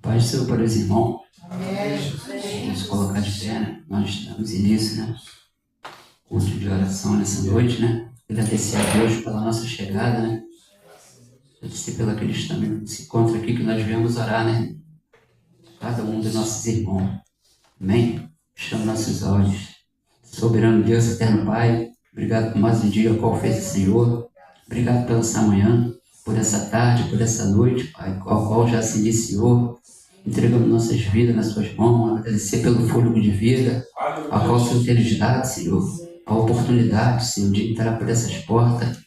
Paz do Senhor para os irmãos. Amém. Vamos colocar de pé, né? Nós damos início, né? Culto de oração nessa noite, né? Agradecer a Deus pela nossa chegada, né? Agradecer pelo aqueles também que se encontram aqui, que nós viemos orar, né? Cada um dos nossos irmãos. Amém? Fechamos nossos olhos. Soberano Deus, eterno Pai, obrigado por mais um dia ao qual fez o Senhor. Obrigado pela essa manhã, por essa tarde, por essa noite, Pai, ao qual já se iniciou. Entregamos nossas vidas nas suas mãos, agradecer pelo fôlego de vida, ao qual o Senhor tem nos dado, Senhor, a oportunidade, Senhor, de entrar por essas portas.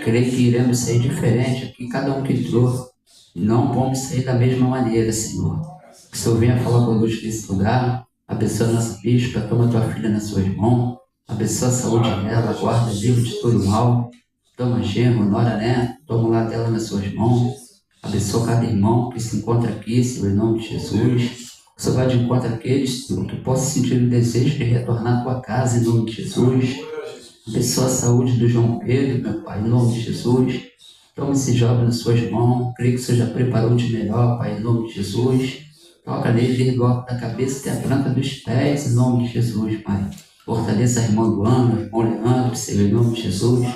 Creio que iremos sair diferente aqui, cada um que entrou. Não vamos sair da mesma maneira, Senhor. Que o Senhor venha falar conosco nesse lugar. Abençoa a nossa bispa, toma tua filha nas suas mãos. Abençoa a saúde dela, guarda livre de todo mal. Toma genro, nora, né? Toma o lar dela nas suas mãos. Abençoa cada irmão que se encontra aqui, Senhor, em nome de Jesus. O Senhor vai de encontro àqueles, Senhor, que possa sentir o desejo de retornar à tua casa, em nome de Jesus. Abençoa a saúde do João Pedro, meu Pai, em nome de Jesus. Toma esse jovem nas suas mãos. Creio que o Senhor já preparou de melhor, Pai, em nome de Jesus. Toca nele, desde o alto da cabeça até a planta dos pés, em nome de Jesus, Pai. Fortaleça a irmã Luana, o irmão Leandro, Senhor, em nome de Jesus.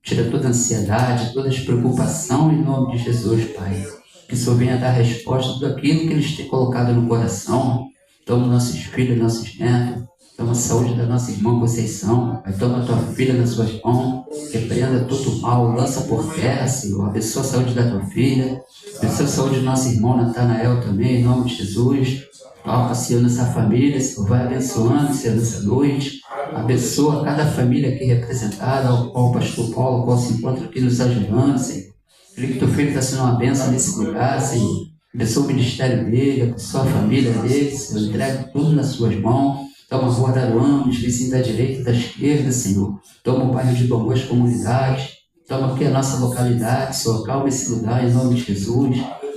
Tira toda a ansiedade, toda a despreocupação, em nome de Jesus, Pai. Que o Senhor venha dar resposta a tudo aquilo que eles têm colocado no coração. Toma nossos filhos, nossos netos. Toma a saúde da nossa irmã Conceição. Pai, toma a tua filha nas suas mãos. Repreenda todo o mal, lança por terra, Senhor. Abençoa a saúde da tua filha. Abençoa a saúde do nosso irmão Natanael também, em nome de Jesus. Toca, Senhor, nessa família, Senhor. Vai abençoando, Senhor, nessa noite. Abençoa cada família aqui representada, ao qual o pastor Paulo, ao qual se encontra aqui nos ajudando, Senhor. Creio que teu filho está sendo uma bênção nesse lugar, Senhor. Abençoa o ministério dele, abençoa a família dele, Senhor. Entrega tudo nas suas mãos. Toma a Rua da Aruama, os vizinhos da direita e da esquerda, Senhor. Toma o bairro de Bambu, as comunidades. Toma aqui a nossa localidade, Senhor. Acalma esse lugar, em nome de Jesus.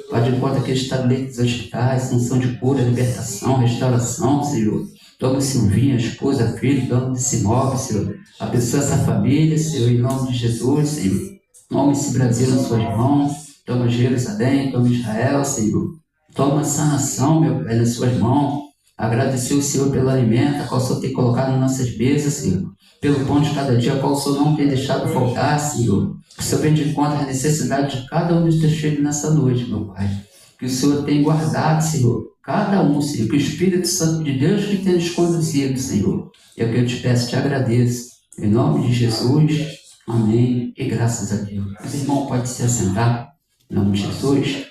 Vai de encontro aqueles que estão dentro dos hospitais, unção de cura, libertação, restauração, Senhor. Toma o Silvinho, a esposa, a filho, dono desse imóvel, Senhor. Abençoa essa família, Senhor, em nome de Jesus, Senhor. Toma esse Brasil nas suas mãos. Toma Jerusalém, toma Israel, Senhor. Toma essa nação, meu Pai, nas suas mãos. Agradecer o Senhor pelo alimento, a qual o Senhor tem colocado nas nossas mesas, Senhor. Pelo pão de cada dia, a qual o Senhor não tem deixado faltar, Senhor. Que o Senhor venha de encontro à necessidade de cada um dos teus filhos nessa noite, meu Pai. Que o Senhor tenha guardado, Senhor, cada um, Senhor. Que o Espírito Santo de Deus que tenha nos conduzido, Senhor. É o que eu te peço, te agradeço. Em nome de Jesus, amém. E graças a Deus. Os irmãos podem se assentar. Em nome de Jesus.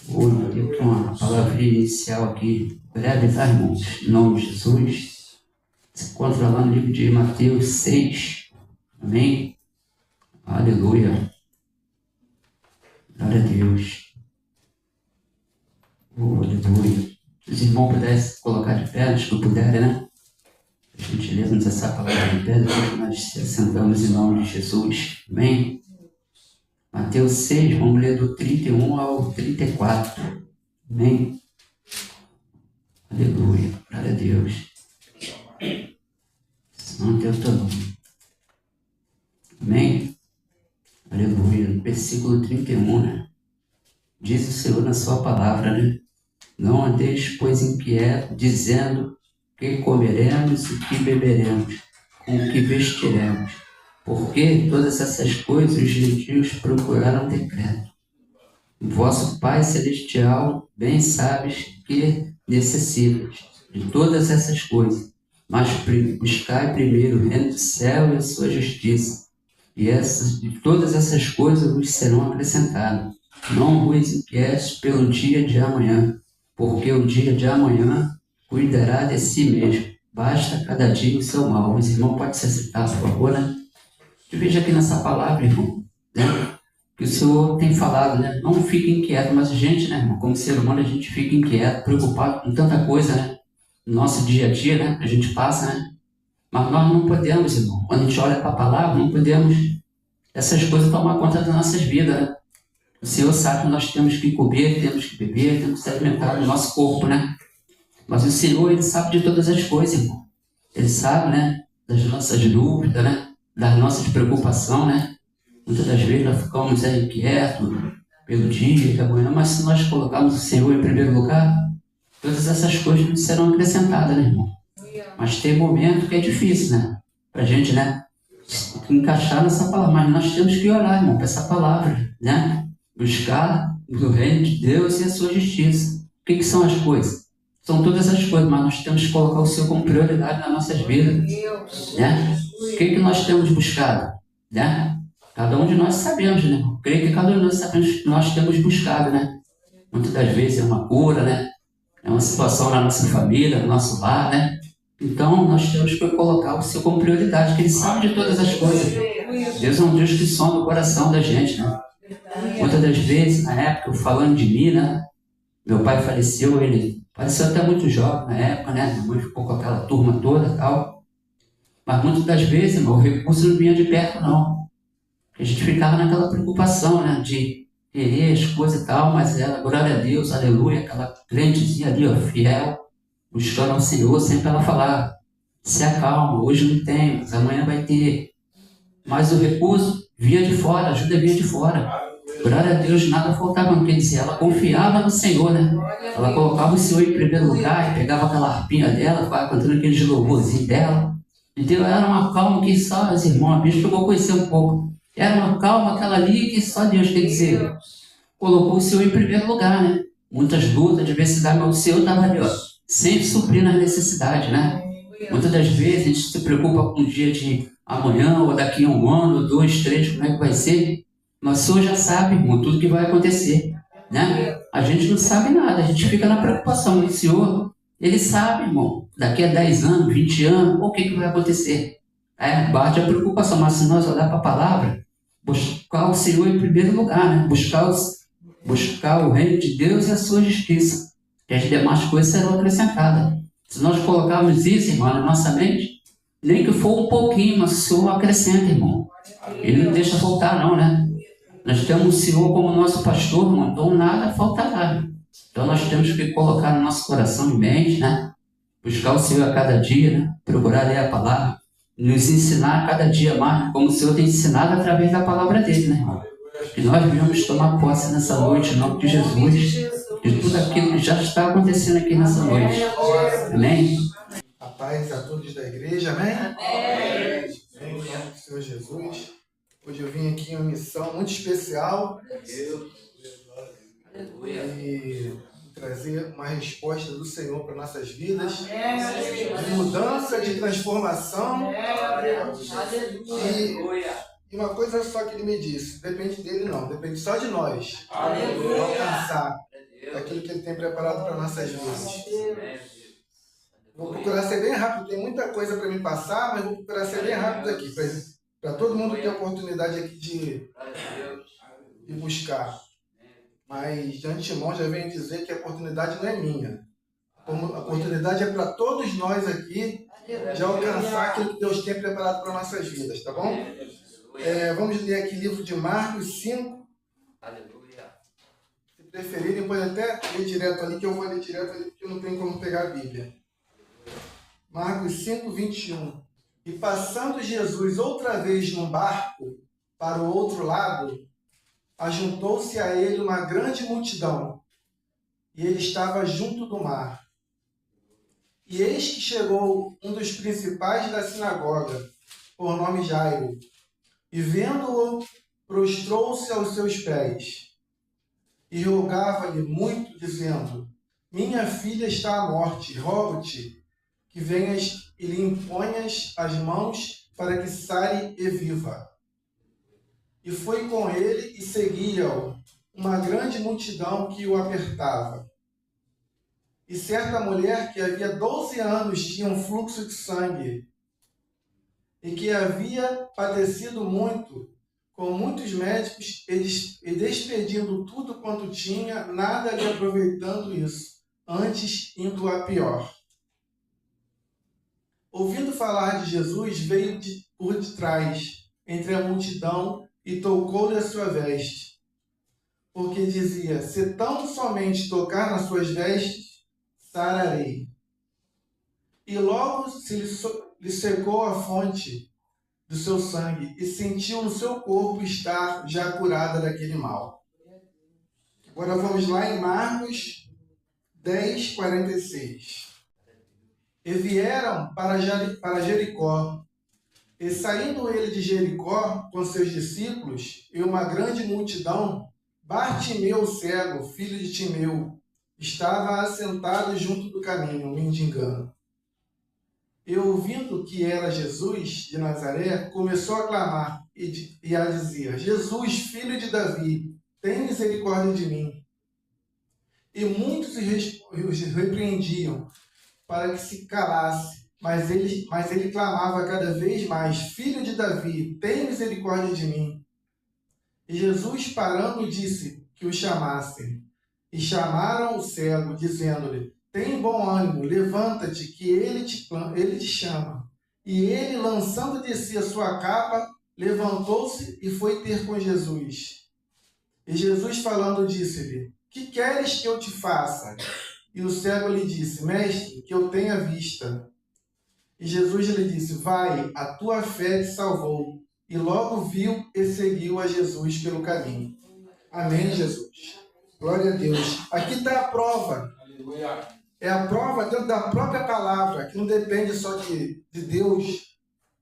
Hoje eu tenho uma palavra inicial aqui, breve, tá, irmãos? Em nome de Jesus. Se encontra lá no livro de Mateus 6. Amém? Aleluia. Glória a Deus. Aleluia. Se os irmãos pudessem colocar de pé, acho que puderem, né? A gente lemos essa palavra de pé, depois nós se assentamos em nome de Jesus. Amém? Mateus 6, vamos ler do 31 ao 34. Amém? Aleluia. Glória a Deus. Santo é o teu nome. Amém? Aleluia. Versículo 31, né? Diz o Senhor na sua palavra, né? Não andeis, pois, inquieto, dizendo que comeremos e que beberemos, com o que vestiremos. Porque todas essas coisas os gentios procuraram decreto. O vosso Pai Celestial bem sabes que necessitas de todas essas coisas. Mas buscai primeiro o reino do céu e a sua justiça. E de todas essas coisas vos serão acrescentadas. Não vos inquietes pelo dia de amanhã, porque o dia de amanhã cuidará de si mesmo. Basta cada dia o seu mal. Os irmãos podem se assentar, por favor, né? Eu vejo aqui nessa palavra, irmão, né? Que o Senhor tem falado, né? Não fique inquieto, mas a gente, né, irmão, como ser humano, a gente fica inquieto, preocupado com tanta coisa, né? No nosso dia a dia, né? A gente passa, né? Mas nós não podemos, irmão. Quando a gente olha para a palavra, não podemos essas coisas tomar conta das nossas vidas, né? O Senhor sabe que nós temos que comer, temos que beber, temos que se alimentar do nosso corpo, né? Mas o Senhor, Ele sabe de todas as coisas, irmão. Ele sabe, né? Das nossas dúvidas, né? Das nossas preocupações, né? Muitas das vezes nós ficamos inquietos, pelo dia, pela manhã, mas se nós colocarmos o Senhor em primeiro lugar, todas essas coisas não serão acrescentadas, né, irmão? Mas tem momento que é difícil, né? Pra gente, né? Encaixar nessa palavra. Mas nós temos que orar, irmão, para essa palavra, né? Buscar o reino de Deus e a sua justiça. O que são as coisas? São todas as coisas, mas nós temos que colocar o Senhor como prioridade nas nossas vidas, né? O que nós temos buscado, né? Cada um de nós sabemos, né? Eu creio que cada um de nós sabemos que nós temos buscado, né? Muitas das vezes é uma cura, né? É uma situação na nossa família, no nosso lar, né? Então, nós temos que colocar o Senhor como prioridade, que Ele sabe de todas as coisas. Deus é um Deus que sonda o coração da gente, né? Muitas das vezes, na época, eu falando de mim, né? Meu pai faleceu, ele faleceu até muito jovem na época, né? Minha mãe ficou com aquela turma toda e tal. Mas muitas das vezes, irmão, o recurso não vinha de perto, não. A gente ficava naquela preocupação, né? De querer as coisas e tal, mas ela, glória a Deus, aleluia, aquela crentezinha ali, ó, fiel, buscando ao Senhor, sempre ela falava, se acalma, hoje não tem, mas amanhã vai ter. Mas o recurso vinha de fora, a ajuda vinha de fora. Glória a Deus, nada faltava, não quer dizer, ela confiava no Senhor, né? Ela colocava o Senhor em primeiro lugar e pegava aquela harpinha dela, ficava cantando aqueles louvorzinhos dela. Então era uma calma que só os irmãos, a bicho chegou a conhecer um pouco. Era uma calma, aquela ali que só Deus, quer dizer, colocou o Senhor em primeiro lugar, né? Muitas lutas, adversidades, mas o Senhor estava ali, ó, sempre suprindo as necessidades, né? Muitas das vezes a gente se preocupa com o dia de amanhã, ou daqui a um ano, ou 2, 3, como é que vai ser. Mas o Senhor já sabe, irmão, tudo que vai acontecer, né? A gente não sabe nada, a gente fica na preocupação. Mas o Senhor, Ele sabe, irmão, daqui a 10 anos, 20 anos, o que vai acontecer. Bate a preocupação, mas se nós olhar para a palavra, buscar o Senhor em primeiro lugar, né? Buscar o reino de Deus e a sua justiça, que as demais coisas serão acrescentadas. Se nós colocarmos isso, irmão, na nossa mente, nem que for um pouquinho, mas o Senhor acrescenta, irmão. Ele não deixa faltar, não, né? Nós temos o Senhor como nosso pastor, irmão, então nada faltará. Então nós temos que colocar no nosso coração e mente, né? Buscar o Senhor a cada dia, né? Procurar ler a palavra, nos ensinar a cada dia mais, como o Senhor tem ensinado através da palavra dele, né, irmão? Que nós viemos tomar posse nessa noite, em nome de Jesus, de tudo aquilo que já está acontecendo aqui nessa noite. Amém? A paz a todos da igreja, amém? Amém. Em nome do Senhor Jesus. Hoje eu vim aqui em uma missão muito especial e trazer uma resposta do Senhor para nossas vidas, de mudança, de transformação. E uma coisa só que ele me disse, depende dele não, depende só de nós, alcançar aquilo que ele tem preparado para nossas vidas. Vou procurar ser bem rápido, tem muita coisa para me passar, mas vou procurar ser bem rápido aqui, para todo mundo ter a oportunidade aqui de buscar. Mas de antemão já venho dizer que a oportunidade não é minha. A oportunidade é para todos nós aqui de alcançar aquilo que Deus tem preparado para nossas vidas, tá bom? Vamos ler aqui o livro de Marcos 5. Se preferirem, pode até ler direto ali, que eu vou ler direto ali, porque eu não tenho como pegar a Bíblia. Marcos 5, 21. E passando Jesus outra vez num barco para o outro lado, ajuntou-se a ele uma grande multidão, e ele estava junto do mar. E eis que chegou um dos principais da sinagoga, por nome Jairo, e vendo-o, prostrou-se aos seus pés, e rogava-lhe muito, dizendo: Minha filha está à morte, rogo-te que venhas e lhe imponhas as mãos para que sare e viva. E foi com ele e seguia-o uma grande multidão que o apertava. E certa mulher que havia 12 anos tinha um fluxo de sangue, e que havia padecido muito, com muitos médicos, e despedindo tudo quanto tinha, nada lhe aproveitando isso, antes indo a pior. Ouvindo falar de Jesus, veio por detrás, entre a multidão, e tocou-lhe a sua veste. Porque dizia: se tão somente tocar nas suas vestes, sararei. E logo lhe secou a fonte do seu sangue, e sentiu no seu corpo estar já curada daquele mal. Agora vamos lá em Marcos 10, 46. E vieram para Jericó. E saindo ele de Jericó com seus discípulos e uma grande multidão, Bartimeu, cego, filho de Timeu, estava assentado junto do caminho, mendigando. E ouvindo que era Jesus de Nazaré, começou a clamar e a dizer: Jesus, filho de Davi, tem misericórdia de mim. E muitos os repreendiam para que se calasse, mas ele clamava cada vez mais: Filho de Davi, tem misericórdia de mim. E Jesus, parando, disse que o chamassem. E chamaram o cego, dizendo-lhe: tem bom ânimo, levanta-te, que ele te chama. E ele, lançando de si a sua capa, levantou-se e foi ter com Jesus. E Jesus, falando, disse-lhe: que queres que eu te faça? E o cego lhe disse: Mestre, que eu tenha vista. E Jesus lhe disse: vai, a tua fé te salvou. E logo viu e seguiu a Jesus pelo caminho. Amém, Jesus. Glória a Deus. Aqui está a prova. Aleluia. É a prova dentro da própria palavra, que não depende só de Deus,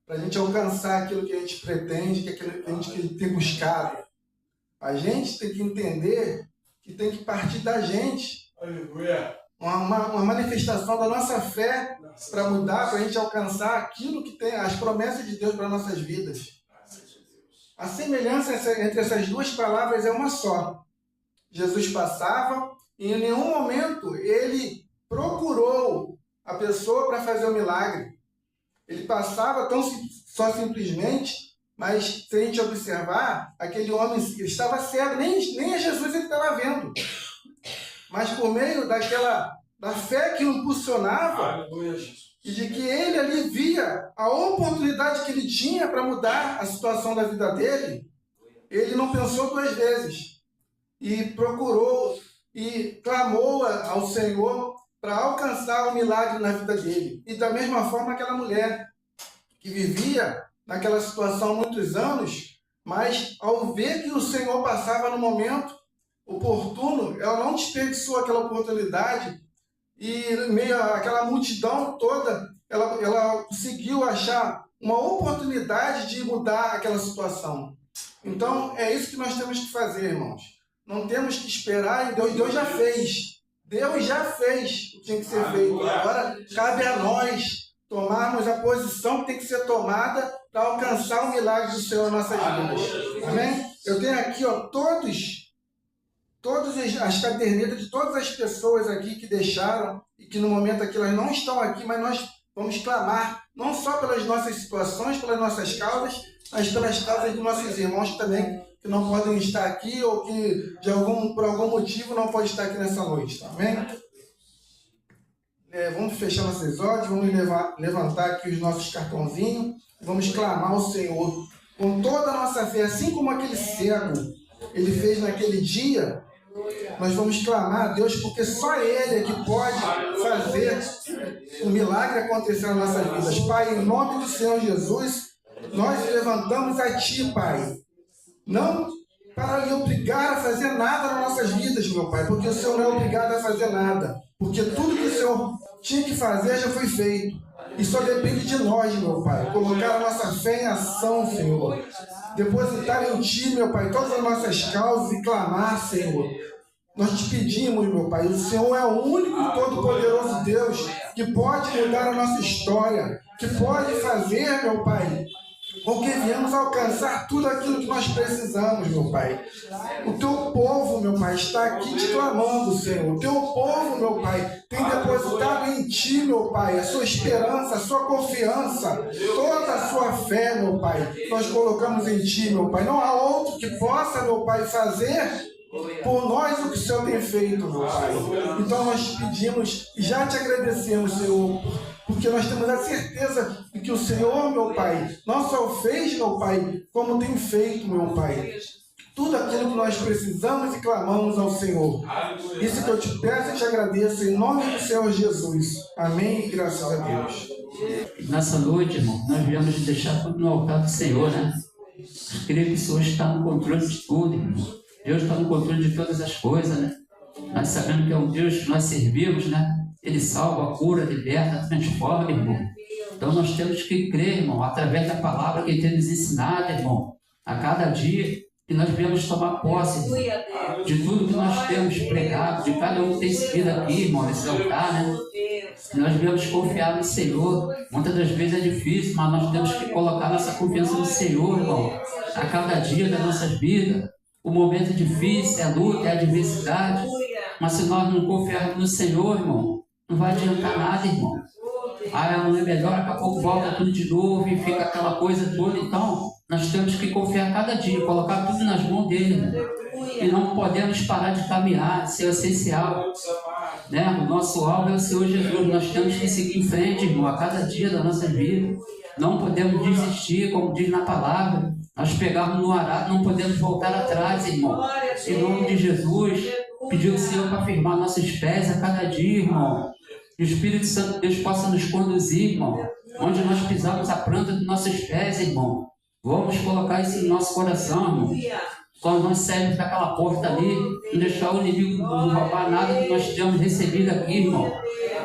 para a gente alcançar aquilo que a gente pretende, aquilo que a gente tem buscado. A gente tem que entender que tem que partir da gente. Aleluia. Uma manifestação da nossa fé para mudar, para a gente alcançar aquilo que tem, as promessas de Deus para nossas vidas. A semelhança entre essas duas palavras é uma só. Jesus passava e em nenhum momento ele procurou a pessoa para fazer o milagre. Ele passava só simplesmente, mas se a gente observar, aquele homem estava cego, nem a Jesus ele estava vendo. Mas por meio da fé que o impulsionava, Aleluia, Jesus. e de que ele ali via a oportunidade que ele tinha para mudar a situação da vida dele, ele não pensou duas vezes. E procurou e clamou ao Senhor para alcançar o milagre na vida dele. E da mesma forma aquela mulher que vivia naquela situação há muitos anos, mas ao ver que o Senhor passava no momento oportuno, ela não desperdiçou aquela oportunidade. E meio àquela multidão toda, ela conseguiu achar uma oportunidade de mudar aquela situação. Então, é isso que nós temos que fazer, irmãos. Não temos que esperar, e Deus já fez. Deus já fez o que tinha que ser feito. Agora, cabe a nós tomarmos a posição que tem que ser tomada para alcançar o milagre do Senhor em nossas vidas. Amém? Eu tenho aqui, todas as cadernetas de todas as pessoas aqui que deixaram e que no momento aqui elas não estão aqui, mas nós vamos clamar não só pelas nossas situações, pelas nossas causas, mas pelas causas dos nossos irmãos também que não podem estar aqui ou que por algum motivo não podem estar aqui nessa noite. Amém? Vamos fechar nossos olhos, vamos levantar aqui os nossos cartãozinhos, vamos clamar ao Senhor com toda a nossa fé, assim como aquele cego ele fez naquele dia. Nós vamos clamar a Deus, porque só Ele é que pode fazer o milagre acontecer nas nossas vidas. Pai, em nome do Senhor Jesus, nós levantamos a Ti, Pai. Não para lhe obrigar a fazer nada nas nossas vidas, meu Pai, porque o Senhor não é obrigado a fazer nada. Porque tudo que o Senhor tinha que fazer já foi feito. E só depende de nós, meu Pai, colocar a nossa fé em ação, Senhor. Depositar em Ti, meu Pai, todas as nossas causas e clamar, Senhor. Nós te pedimos, meu Pai, o Senhor é o único e todo-poderoso Deus que pode mudar a nossa história, que pode fazer, meu Pai, com que viemos alcançar tudo aquilo que nós precisamos, meu Pai. O Teu povo, meu Pai, está aqui te clamando, Senhor. O Teu povo, meu Pai, tem depositado em Ti, meu Pai, a sua esperança, a sua confiança, toda a sua fé, meu Pai. Nós colocamos em Ti, meu Pai. Não há outro que possa, meu Pai, fazer por nós o que o Senhor tem feito, meu Pai. Então nós te pedimos e já te agradecemos, Senhor, porque nós temos a certeza de que o Senhor, meu Pai, não só fez, meu Pai, como tem feito, meu Pai, tudo aquilo que nós precisamos e clamamos ao Senhor. Isso que eu te peço e te agradeço em nome do Senhor Jesus. Amém e graças a Deus. Nessa noite, irmão, nós viemos deixar tudo no altar do Senhor, né? Eu creio que o Senhor está no controle de tudo, irmão. Deus está no controle de todas as coisas, né? Nós sabemos que é um Deus que nós servimos, né? Ele salva, cura, liberta, transforma, irmão. Então nós temos que crer, irmão, através da palavra que Ele tem nos ensinado, irmão, a cada dia, que nós viemos tomar posse, irmão, de tudo que nós temos pregado, de cada um que tem seguido aqui, irmão, nesse altar, né? Nós viemos confiar no Senhor. Muitas das vezes é difícil, mas nós temos que colocar nossa confiança no Senhor, irmão, a cada dia das nossas vidas. O momento é difícil, é a luta, é a adversidade, mas se nós não confiarmos no Senhor, irmão, não vai adiantar nada, irmão. Não é melhor, daqui a pouco volta tudo de novo e fica aquela coisa toda. Então, nós temos que confiar cada dia, colocar tudo nas mãos dele, né? E não podemos parar de caminhar, ser essencial, né? O nosso alvo é o Senhor Jesus. Nós temos que seguir em frente, irmão, a cada dia da nossa vida. Não podemos desistir, como diz na palavra. Nós pegarmos no arado, não podemos voltar atrás, irmão. Em nome de Jesus, pedir ao Senhor para firmar nossos pés a cada dia, irmão. Que o Espírito Santo de Deus possa nos conduzir, irmão. Onde nós pisamos a planta dos nossos pés, irmão. Vamos colocar isso no nosso coração, irmão. Quando nós saímos daquela porta ali, não deixar o inimigo não roubar nada que nós temos recebido aqui, irmão.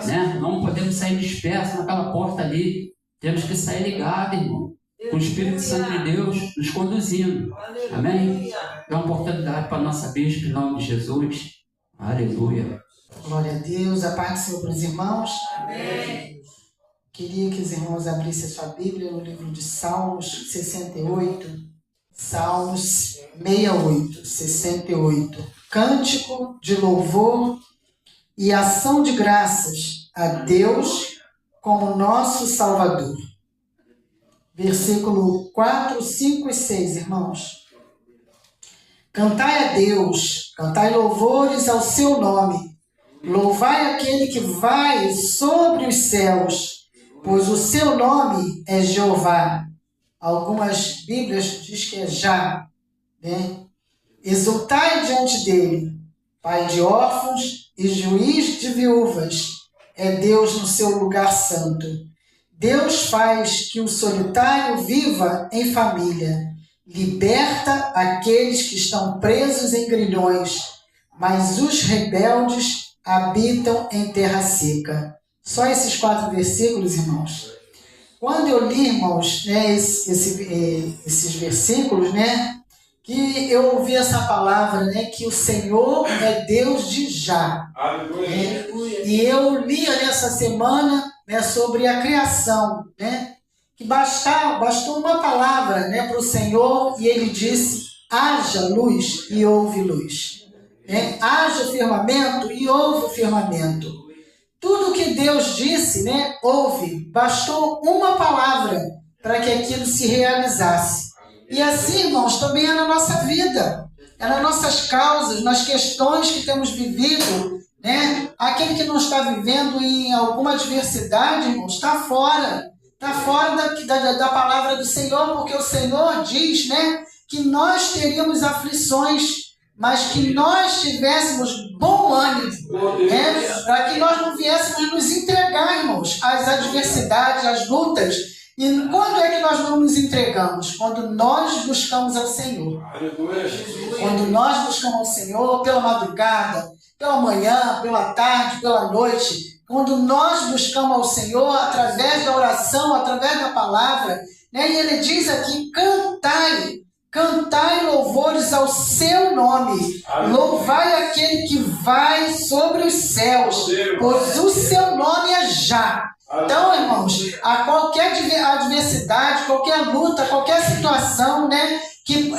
Né? Não podemos sair dispersos naquela porta ali. Temos que sair ligados, irmão. Com o Espírito Santo de Deus nos conduzindo. Amém? É uma oportunidade para a nossa bispa, em nome de Jesus. Aleluia. Glória a Deus. A paz do Senhor para os irmãos. Amém. Queria que os irmãos abrissem a sua Bíblia no livro de Salmos 68. Salmos 68. Cântico de louvor e ação de graças a Deus como nosso Salvador. Versículo 4, 5 e 6, irmãos. Cantai a Deus, cantai louvores ao seu nome. Louvai aquele que vai sobre os céus, pois o seu nome é Jeová. Algumas Bíblias diz que é Já, né? Exultai diante dele, Pai de órfãos e juiz de viúvas, é Deus no seu lugar santo. Deus faz que o solitário viva em família, liberta aqueles que estão presos em grilhões, mas os rebeldes habitam em terra seca. Só esses 4 versículos, irmãos. Quando eu li, irmãos, né, esses versículos, né, que eu ouvi essa palavra, né, que o Senhor é Deus de Já. E eu li nessa semana, né, sobre a criação, né, que bastou uma palavra, né, para o Senhor e ele disse, haja luz e houve luz. Né? Haja firmamento e houve firmamento. Tudo que Deus disse, né, houve. Bastou uma palavra para que aquilo se realizasse. E assim, irmãos, também é na nossa vida. É nas nossas causas, nas questões que temos vivido. Né? Aquele que não está vivendo em alguma adversidade, irmãos, está fora. Está fora da palavra do Senhor, porque o Senhor diz, né, que nós teríamos aflições, mas que nós tivéssemos bom ânimo, né, para que nós não viéssemos nos entregar, irmãos, às adversidades, às lutas. E quando é que nós não nos entregamos? Quando nós buscamos ao Senhor. Quando nós buscamos ao Senhor pela madrugada, pela manhã, pela tarde, pela noite. Quando nós buscamos ao Senhor através da oração, através da palavra, né? E ele diz aqui, cantai louvores ao seu nome, louvai aquele que vai sobre os céus, pois o seu nome é Já. Então, irmãos, a qualquer adversidade, qualquer luta, qualquer situação, né, que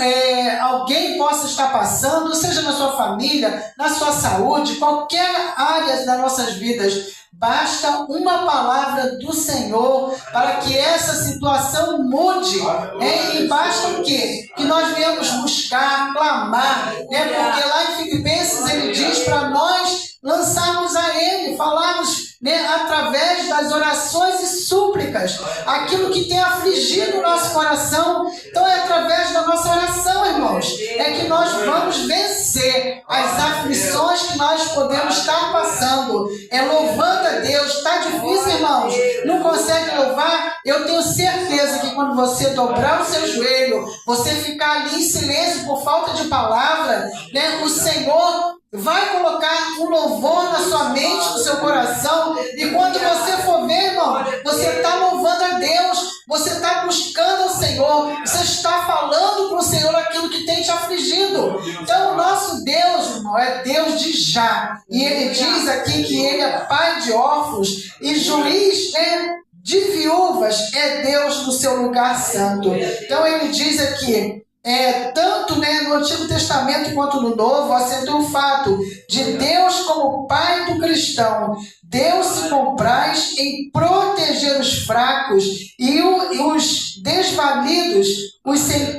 alguém possa estar passando, seja na sua família, na sua saúde, qualquer área das nossas vidas, basta uma palavra do Senhor para que essa situação mude. Né? E basta o quê? Que nós viemos buscar, clamar, né? Porque lá em Filipenses ele diz para nós lançarmos a Ele, falarmos, né, através das orações e súplicas, aquilo que tem afligido o nosso coração. Então é através da nossa oração, irmãos, é que nós vamos vencer as aflições que nós podemos estar passando. É louvando a Deus. Está difícil, irmãos? Não consegue louvar? Eu tenho certeza que quando você dobrar o seu joelho, você ficar ali em silêncio por falta de palavra, né, o Senhor vai colocar um louvor na sua mente, no seu coração, e quando você for ver, irmão, você está louvando a Deus, você está buscando o Senhor, você está falando com o Senhor aquilo que tem te afligido. Então, o nosso Deus, irmão, é Deus de já, e Ele diz aqui que Ele é pai de órfãos e juiz, de viúvas, é Deus no seu lugar santo. Então, Ele diz aqui, tanto no Antigo Testamento quanto no Novo, acentua o fato de Deus como Pai do cristão. Deus se compraz em proteger os fracos e os desvalidos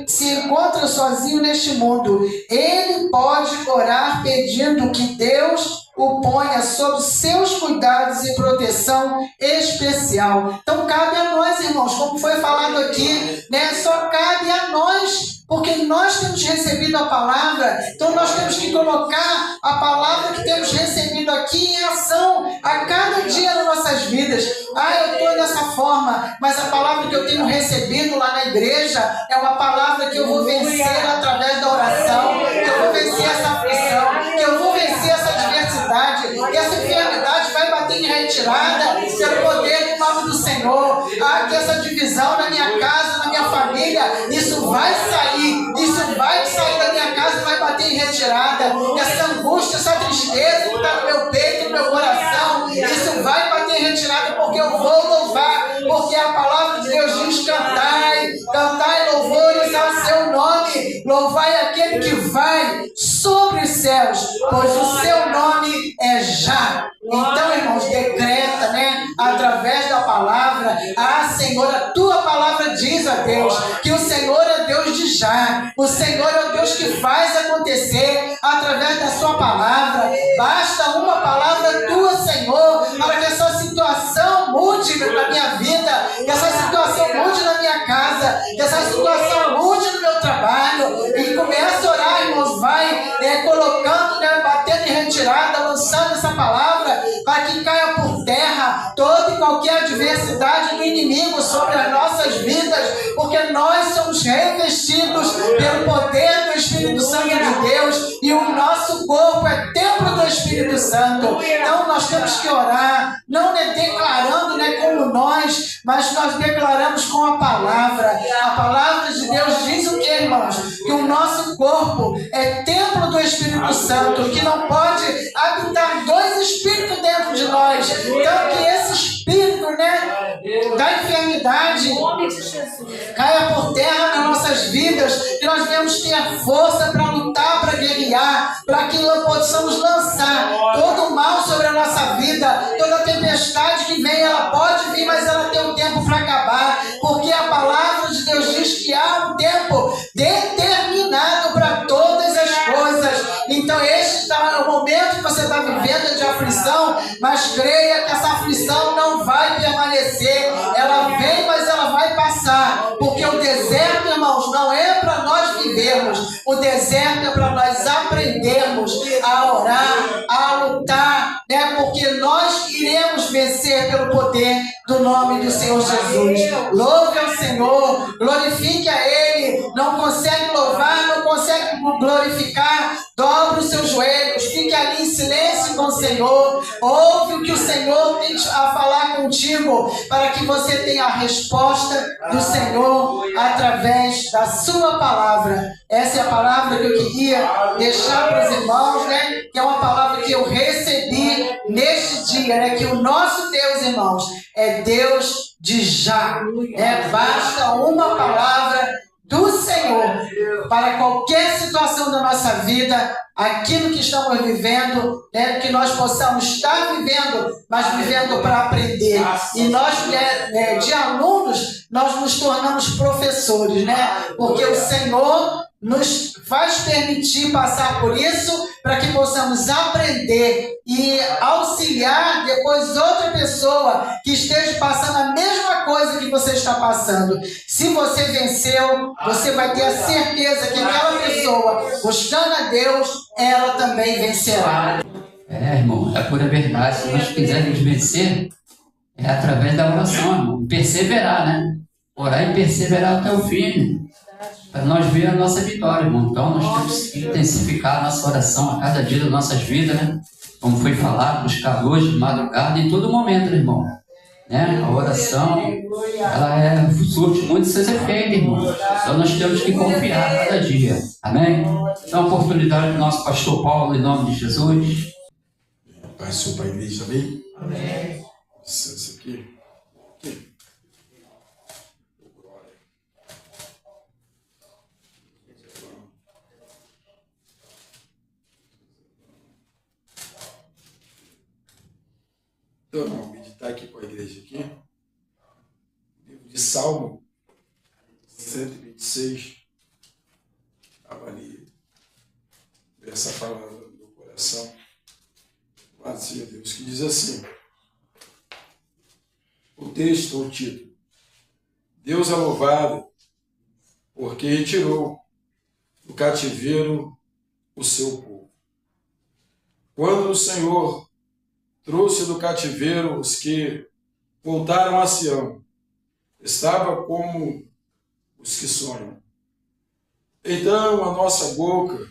se encontram sozinhos neste mundo. Ele pode orar pedindo que Deus o ponha sob seus cuidados e proteção especial. Então cabe a nós, irmãos, como foi falado aqui, só cabe a nós, porque nós temos recebido a palavra, então nós temos que colocar a palavra que temos recebido aqui em ação a cada dia nas nossas vidas. Eu estou dessa forma, mas a palavra que eu tenho recebido lá na igreja é uma palavra que eu vou vencer através da oração, que eu vou vencer essa aflição, que eu vou vencer essa adversidade, que essa enfermidade vai bater em retirada pelo poder do nome do Senhor. Que essa divisão na minha casa, na minha família, isso vai sair da minha casa e vai bater em retirada. Essa angústia, essa tristeza que está no meu peito, no meu coração, isso vai bater em retirada, porque eu vou louvar, porque a palavra de Deus diz: cantai louvores ao seu nome, louvai aquele que vai sobre os céus, pois o seu nome é já. Então, irmãos, decreta, através da palavra: Senhor, a tua palavra diz a Deus que o Senhor é Deus de já, o Senhor é o Deus que faz acontecer através da sua palavra. Basta uma palavra tua, Senhor, para que essa situação mude na minha vida, que essa situação mude na minha casa, que essa situação mude no meu trabalho. E começa a orar, irmãos, vai colocando, batendo em retirada, lançando essa palavra, para que caia por terra toda e qualquer adversidade do inimigo sobre as nossas vidas, porque nós somos revestidos pelo poder do Espírito Santo de Deus, e o nosso corpo é templo do Espírito Santo. Então nós temos que orar, não declarando como nós, mas nós declaramos com a palavra. A palavra de Deus diz o que, irmãos? Que o nosso corpo é templo do Espírito Santo, que não pode habitar dois espíritos dentro de nós. Então que esse espírito da enfermidade caia por terra nas nossas vidas, que nós devemos ter força para lutar, para guerrear, para que nós possamos lançar todo o mal sobre a nossa vida. Toda tempestade que vem, ela pode vir, mas ela tem um tempo para acabar, porque a palavra de Deus diz que há um tempo determinado para todas as coisas. Então este é o momento que você está vivendo de aflição, mas creia que essa aflição não vai permanecer. Ela vem, mas ela vai passar, porque o deserto, irmãos, não é para nós vivermos, o deserto é para nós aprendermos a orar, a lutar, porque nós iremos vencer pelo poder do nome do Senhor Jesus. Louve ao Senhor, glorifique a Ele. Não consegue louvar, não consegue glorificar, dobre os seus joelhos, fique ali em silêncio com o Senhor, ouve o que o Senhor tem a falar contigo, para que você tenha a resposta do Senhor através da sua palavra. Essa é a palavra que eu queria deixar para os irmãos, que é uma palavra que eu recebi neste dia, que o nosso Deus, irmãos, é Deus de já. Basta uma palavra do Senhor para qualquer situação da nossa vida, aquilo que estamos vivendo, que nós possamos estar vivendo, mas vivendo para aprender. E nós, de alunos, nós nos tornamos professores, porque o Senhor nos faz permitir passar por isso, para que possamos aprender e auxiliar depois outra pessoa que esteja passando a mesma coisa que você está passando. Se você venceu, você vai ter a certeza que aquela pessoa, buscando a Deus, ela também vencerá. Irmão, é pura verdade. Se nós quisermos vencer, é através da oração, irmão. Perseverar, Orar e perseverar até o fim. para nós ver a nossa vitória, irmão. Então nós temos que intensificar a nossa oração a cada dia das nossas vidas, né? Como foi falado, buscar luz de madrugada em todo momento, irmão. Né? A oração, ela surte muito seus efeitos, irmão. Então nós temos que confiar cada dia. Amém? Então a oportunidade do nosso pastor Paulo, em nome de Jesus. Passou para a igreja também? Amém. Isso aqui. Então, vamos meditar aqui com a igreja aqui. Livro de Salmo 126. Avalie essa palavra do meu coração. Louvado seja Deus, que diz assim. O texto, o título. Deus é louvado, porque retirou do cativeiro o seu povo. Quando o Senhor trouxe do cativeiro os que voltaram a Sião, estava como os que sonham. Então a nossa boca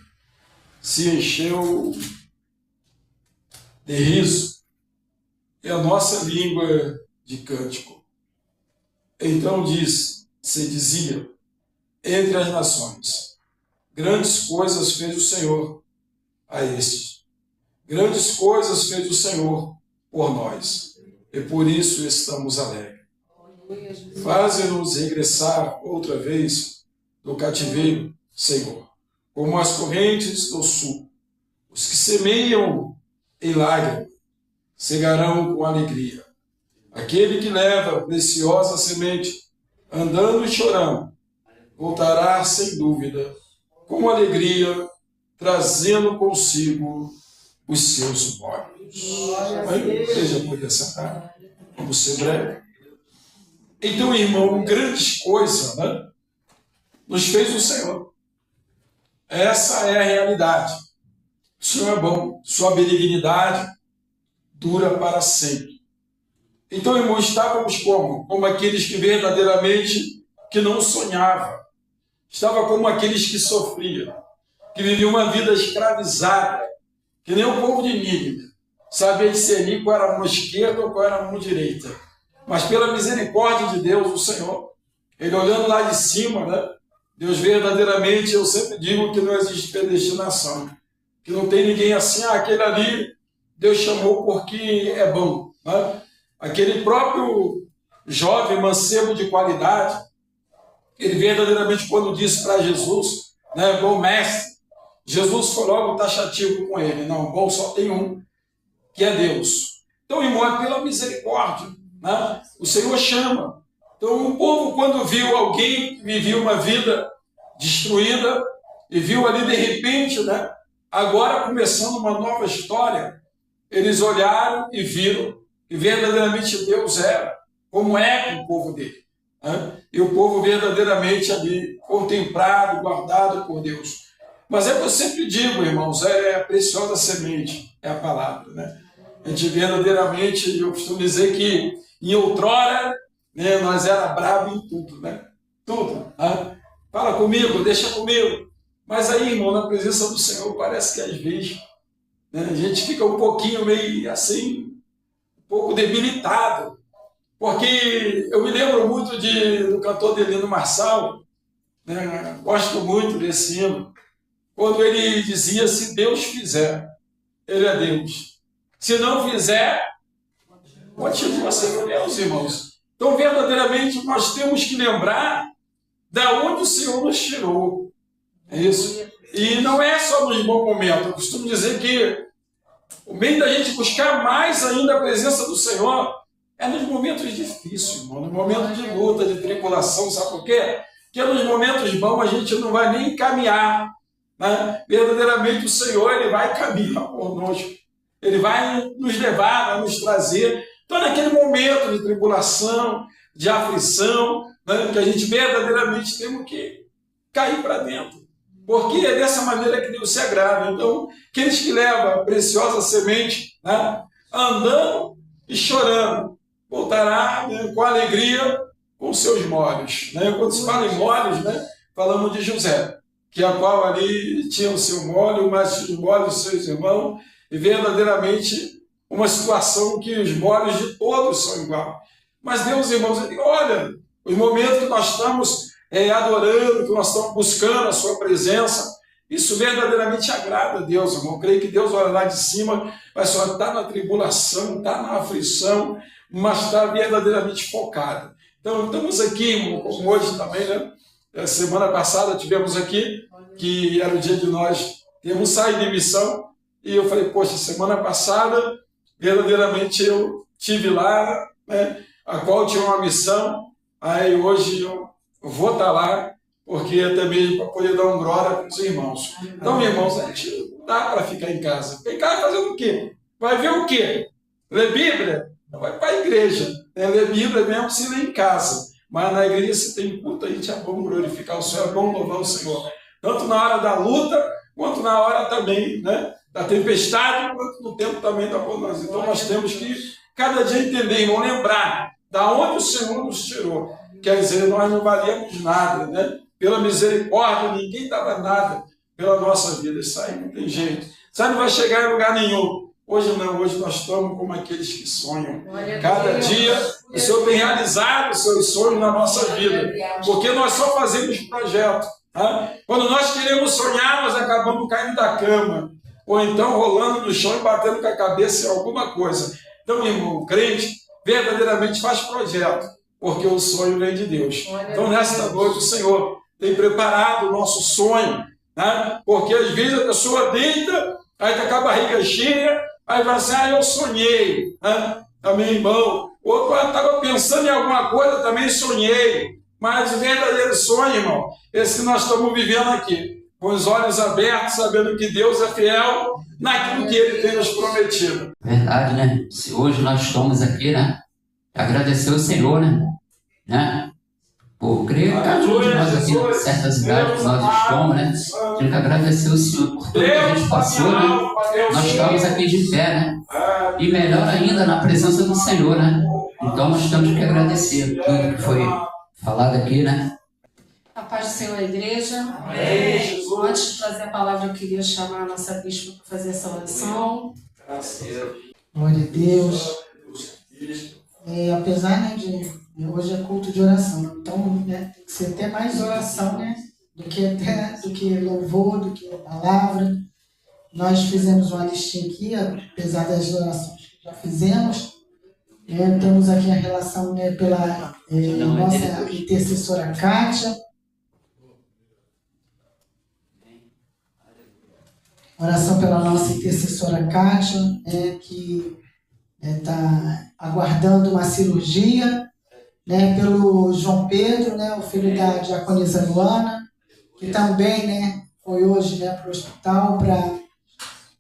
se encheu de riso e a nossa língua de cântico. Então se dizia entre as nações, grandes coisas fez o Senhor a estes. Grandes coisas fez o Senhor por nós, e por isso estamos alegres. Faze-nos regressar outra vez do cativeiro, Senhor, como as correntes do sul. Os que semeiam em lágrimas cegarão com alegria. Aquele que leva preciosa semente, andando e chorando, voltará sem dúvida, com alegria, trazendo consigo os seus olhos. A igreja podia sentar. Vamos ser breve. Então, irmão, grandes coisas, né, nos fez o Senhor. Essa é a realidade. O Senhor é bom. Sua benignidade dura para sempre. Então, irmão, estávamos como? Como aqueles que verdadeiramente que não sonhavam. Estava como aqueles que sofriam, que viviam uma vida escravizada, que nem o povo de Nínive, sabia discernir qual era a mão esquerda ou qual era a mão direita. Mas pela misericórdia de Deus, o Senhor, Ele olhando lá de cima, né? Deus verdadeiramente, eu sempre digo que não existe predestinação, que não tem ninguém assim, aquele ali, Deus chamou porque é bom. Né? Aquele próprio jovem mancebo de qualidade, ele verdadeiramente, quando disse para Jesus, né, bom mestre, Jesus foi logo taxativo com ele. Não, bom só tem um, que é Deus. Então, irmão, é pela misericórdia. Né? O Senhor chama. Então, o povo, quando viu alguém que vivia uma vida destruída, e viu ali de repente, né, agora começando uma nova história, eles olharam e viram que verdadeiramente Deus era, como é com o povo dele. Né? E o povo verdadeiramente ali, contemplado, guardado por Deus. Mas é o que eu sempre digo, irmãos, é a preciosa semente, é a palavra, né? A gente verdadeiramente, eu costumo dizer que em outrora, né, nós era bravo em tudo, né? Tudo. Né? Fala comigo, deixa comigo. Mas aí, irmão, na presença do Senhor, parece que às vezes, né, a gente fica um pouquinho meio assim, um pouco debilitado. Porque eu me lembro muito do cantor Delino Marçal, né? Gosto muito desse hino, quando ele dizia, se Deus fizer, Ele é Deus. Se não fizer, continua sendo Deus, irmãos. Então, verdadeiramente, nós temos que lembrar da onde o Senhor nos tirou. É isso. E não é só nos bons momentos. Eu costumo dizer que o meio da gente buscar mais ainda a presença do Senhor é nos momentos difíceis, irmão. Nos momentos de luta, de tribulação, sabe por quê? Porque nos momentos bons a gente não vai nem caminhar. Né? Verdadeiramente o Senhor, Ele vai caminhar conosco. Ele vai nos levar, vai nos trazer. Então, naquele momento de tribulação, de aflição, né, que a gente verdadeiramente temos que cair para dentro. Porque é dessa maneira que Deus se agrada. Então, aqueles que levam a preciosa semente, né, andando e chorando, voltará, né, com alegria com seus molhos. Né? Quando se fala em molhos, né, falamos de José, que a qual ali tinha o seu molho, mas os molhos dos seus irmãos, e verdadeiramente uma situação que os molhos de todos são iguais. Mas Deus, irmãos, ele olha os momentos que nós estamos adorando, que nós estamos buscando a sua presença, isso verdadeiramente agrada a Deus, irmão. Eu creio que Deus olha lá de cima, mas só está na tribulação, está na aflição, mas está verdadeiramente focado. Então, estamos aqui, irmão, como hoje também, né? Semana passada tivemos aqui, que era o dia de nós termos saído de missão, e eu falei, poxa, semana passada, verdadeiramente eu tive lá, né, a qual tinha uma missão, aí hoje eu vou estar lá, porque também para poder dar um glória para os irmãos. Então, irmãos, a gente não dá para ficar em casa. Ficar em casa fazendo o quê? Vai ver o quê? Ler Bíblia? Vai para a igreja. Ler Bíblia mesmo se lê em casa. Mas na igreja, se tem culto, a gente é bom glorificar o Senhor, é bom louvar o Senhor. Tanto na hora da luta, quanto na hora também, né, da tempestade, quanto no tempo também da bonança. Então nós temos que cada dia entender, irmão, lembrar da onde o Senhor nos tirou. Quer dizer, nós não valíamos nada, né? Pela misericórdia, ninguém dava nada pela nossa vida. Isso aí não tem jeito. Isso aí não vai chegar em lugar nenhum. Hoje não, hoje nós estamos como aqueles que sonham. Cada dia o Senhor tem realizado os seus sonhos na nossa vida. Porque nós só fazemos projeto. Tá? Quando nós queremos sonhar, nós acabamos caindo da cama. Ou então rolando no chão e batendo com a cabeça em alguma coisa. Então, irmão, o crente verdadeiramente faz projeto. Porque o sonho vem de Deus. Então, nesta noite, o Senhor tem preparado o nosso sonho. Né? Porque às vezes a pessoa deita, aí está com a barriga cheia, aí vai assim, eu sonhei, né? Também, irmão. Outro estava pensando em alguma coisa, também sonhei. Mas o verdadeiro sonho, irmão, esse que nós estamos vivendo aqui, com os olhos abertos, sabendo que Deus é fiel naquilo que Ele tem nos prometido. Verdade, né? Se hoje nós estamos aqui, né? Agradecer o Senhor, né? Pô, creio que cada um de nós aqui, em certas idades que nós estamos, né? Tenho que agradecer o Senhor por tudo que a gente passou, né? Nós estamos aqui de pé, né? E melhor ainda, na presença do Senhor, né? Então nós temos que agradecer tudo que foi falado aqui, né? A paz do Senhor, igreja. Amém. Antes de trazer a palavra, eu queria chamar a nossa bispa para fazer essa oração. Glória a Deus. Apesar, né, de hoje é culto de oração, então, né, tem que ser até mais oração, né, do que louvor, do que palavra. Nós fizemos uma listinha aqui, apesar das orações que já fizemos. Temos aqui a relação, né, pela nossa intercessora Kátia. Oração pela nossa intercessora Kátia, que está aguardando uma cirurgia, né, pelo João Pedro, né, o filho da diaconisa Luana, que também, né, foi hoje, né, para o hospital para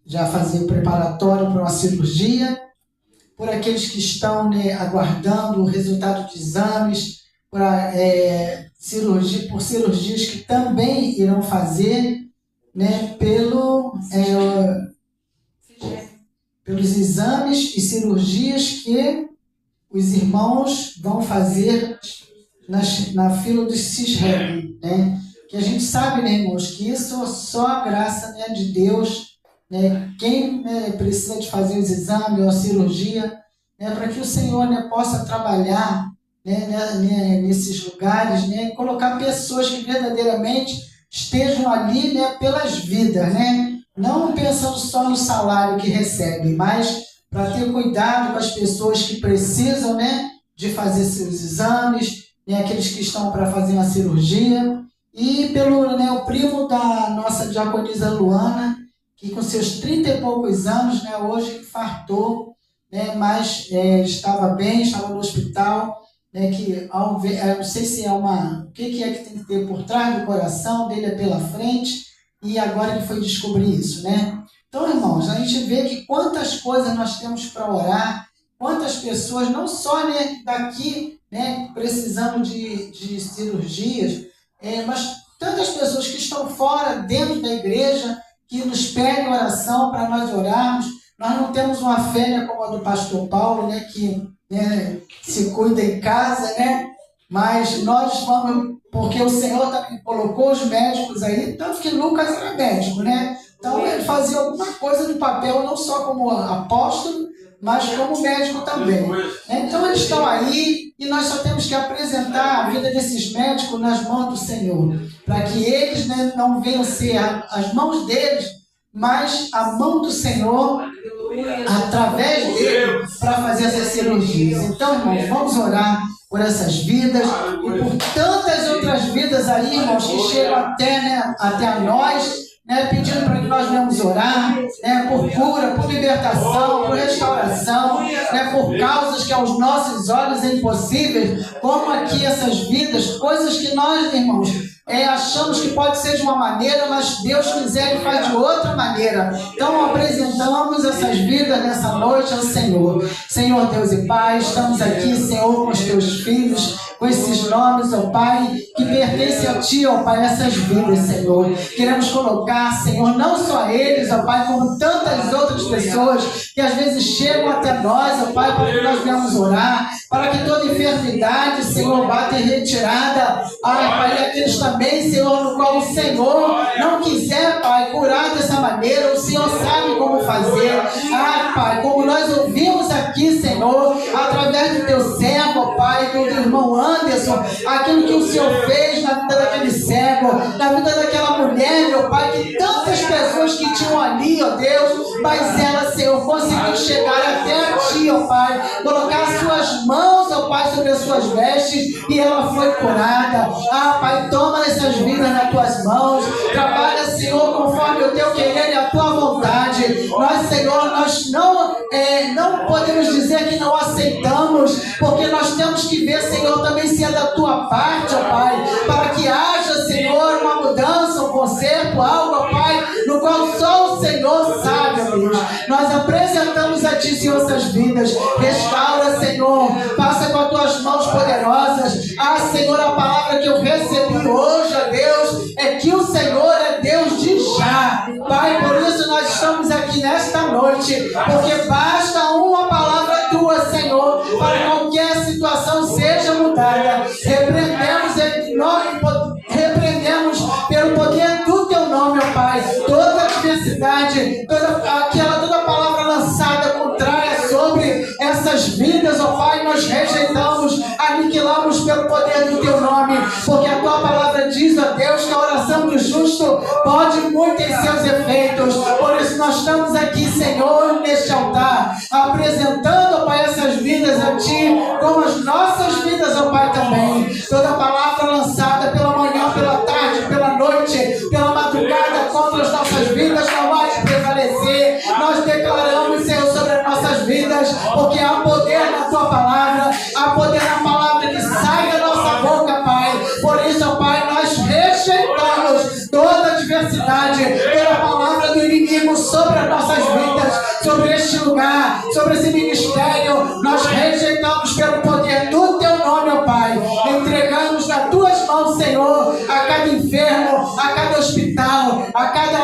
já fazer o preparatório para uma cirurgia, por aqueles que estão, né, aguardando o resultado de exames, por cirurgias que também irão fazer, né, pelos exames e cirurgias que os irmãos vão fazer na fila do CISREG, né? Que a gente sabe, né, irmãos, que isso é só a graça, né, de Deus, né? Quem, né, precisa de fazer os exames ou a cirurgia, né, para que o Senhor, né, possa trabalhar, né, nesses lugares, né, e colocar pessoas que verdadeiramente estejam ali, né, pelas vidas, né? Não pensando só no salário que recebe, mas para ter cuidado com as pessoas que precisam, né, de fazer seus exames, né, aqueles que estão para fazer uma cirurgia, e pelo, né, o primo da nossa diaconisa Luana, que com seus 30 e poucos anos, né, hoje infartou, né, mas estava bem, estava no hospital, né, que ao ver, eu não sei se é o que é que tem que ter por trás do coração dele, é pela frente, e agora ele foi descobrir isso, né? Então, irmãos, a gente vê que quantas coisas nós temos para orar, quantas pessoas, não só, né, daqui, né, precisando de cirurgias, mas tantas pessoas que estão fora, dentro da igreja, que nos pedem oração para nós orarmos. Nós não temos uma fé, né, como a do pastor Paulo, né, que, né, se cuida em casa, né, mas nós vamos Porque o Senhor também colocou os médicos aí, tanto que Lucas era médico, né? Então ele fazia alguma coisa no papel, não só como apóstolo, mas como médico também. Então eles estão aí e nós só temos que apresentar a vida desses médicos nas mãos do Senhor, para que eles, né, não venham ser as mãos deles, mas a mão do Senhor através dele para fazer essas cirurgias. Então, irmãos, vamos orar por essas vidas e por tantas outras vidas aí, irmãos, que chegam até, né, até a nós, né, pedindo para que nós venhamos orar, né, por cura, por libertação, por restauração, né, por causas que aos nossos olhos é impossíveis, como aqui essas vidas, coisas que nós, irmãos, achamos que pode ser de uma maneira, mas Deus quiser e faz de outra maneira. Então apresentamos essas vidas nessa noite ao Senhor. Senhor Deus e Pai, estamos aqui, Senhor, com os teus filhos, com esses nomes, ó Pai, que pertencem a Ti, ó Pai, essas vidas, Senhor. Queremos colocar, Senhor, não só eles, ó Pai, como tantas outras pessoas que às vezes chegam até nós, ó Pai, para que nós venhamos orar, para que toda enfermidade, Senhor, bata em retirada, Pai, e aqueles também, Senhor, no qual o Senhor não quiser, Pai, curar dessa maneira, o Senhor sabe como fazer, Pai, como nós ouvimos aqui, Senhor, através do Teu servo, ó Pai, do irmão Anderson, aquilo que o Senhor fez na vida daquele cego, na vida daquela mulher, meu Pai, que tantas pessoas que tinham ali, ó Deus, mas ela, Senhor, conseguiu chegar até a Ti, ó Pai, colocar as Suas mãos, ó Pai, sobre as suas vestes, e ela foi curada. Pai, toma essas vidas nas Tuas mãos, trabalha, Senhor, conforme o Teu querer e a Tua vontade. Nós, Senhor, nós não podemos dizer que não aceitamos, porque nós temos que ver, Senhor, também se é da Tua parte, ó Pai, para que haja, Senhor, uma mudança, um conserto, algo, ó Pai, no qual só o Senhor sabe, ó Deus. Nós apresentamos a Ti, Senhor, essas vidas. Restaura, Senhor, passa com as Tuas mãos poderosas. Senhor, a palavra que eu recebi hoje, ó Deus, é que o Senhor é Deus de já. Pai, por isso nós estamos aqui nesta noite, porque basta uma palavra Tua, Senhor, para qualquer situação seja mudada. Repreendemos pelo poder do Teu nome, ó Pai, toda adversidade, toda palavra lançada contrária sobre essas vidas, ó Pai, nós rejeitamos, aniquilamos pelo poder do Teu nome, porque a Tua palavra diz, ó Deus, que a oração do justo pode muito em seus efeitos. Por isso nós estamos aqui, Senhor, neste altar, apresentando, ó Pai, essas vidas a Ti, como as nossas vidas, ó Pai, também. Toda palavra lançada pela manhã, pela tarde, pela noite, pela madrugada, contra as nossas vidas, não vai prevalecer. Nós declaramos, Senhor, sobre as nossas vidas, porque há poder na Tua palavra, há poder na palavra que sai da nossa boca, Pai. Por isso, ó Pai, nós rejeitamos toda adversidade, toda palavra do inimigo sobre as nossas vidas, sobre este lugar, sobre esse ministério. Nós rejeitamos pelo poder do Teu nome, ó Pai. Entregamos nas Tuas mãos, Senhor, a cada enfermo, a cada hospital, a cada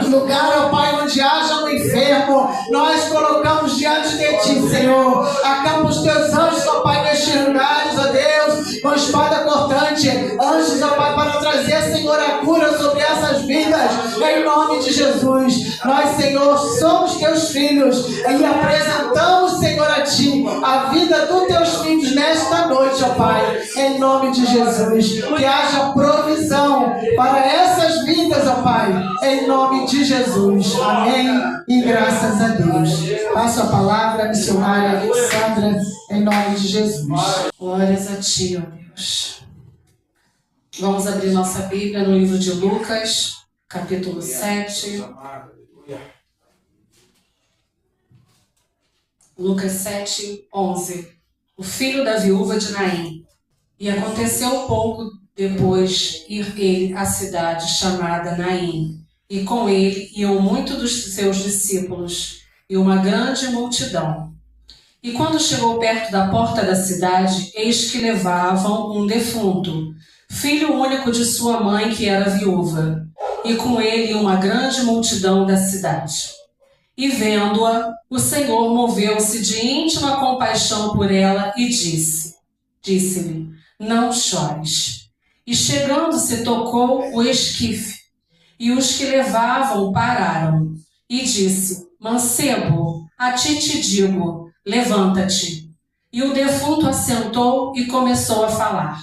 lugar, ó Pai, onde haja um enfermo. Nós colocamos diante de Ti, Senhor. Acampa os Teus anjos, ó Pai, nestes lugares, ó Deus, com espada cortante. Anjos, ó Pai, para trazer, Senhor, a cura sobre essas vidas, em nome de Jesus. Nós, Senhor, somos Teus filhos e apresentamos, Senhor, a Ti a vida dos Teus filhos nesta noite, ó Pai, em nome de Jesus. Que haja provisão para essas vidas, ó Pai, em nome de Jesus. Amém e graças a Deus. Passo a palavra à missionária Alexandra, em nome de Jesus. Glórias a Ti, ó Deus. Vamos abrir nossa Bíblia no livro de Lucas, capítulo 7. Lucas 7, 11. O filho da viúva de Naim. E aconteceu pouco depois ir ele à cidade chamada Naim, e com ele iam muitos dos seus discípulos, e uma grande multidão. E quando chegou perto da porta da cidade, eis que levavam um defunto, filho único de sua mãe, que era viúva, e com ele uma grande multidão da cidade. E vendo-a, o Senhor moveu-se de íntima compaixão por ela e disse-lhe: não chores. E chegando-se, tocou o esquife, e os que levavam pararam. E disse: Mancebo, a ti te digo, levanta-te. E o defunto assentou e começou a falar,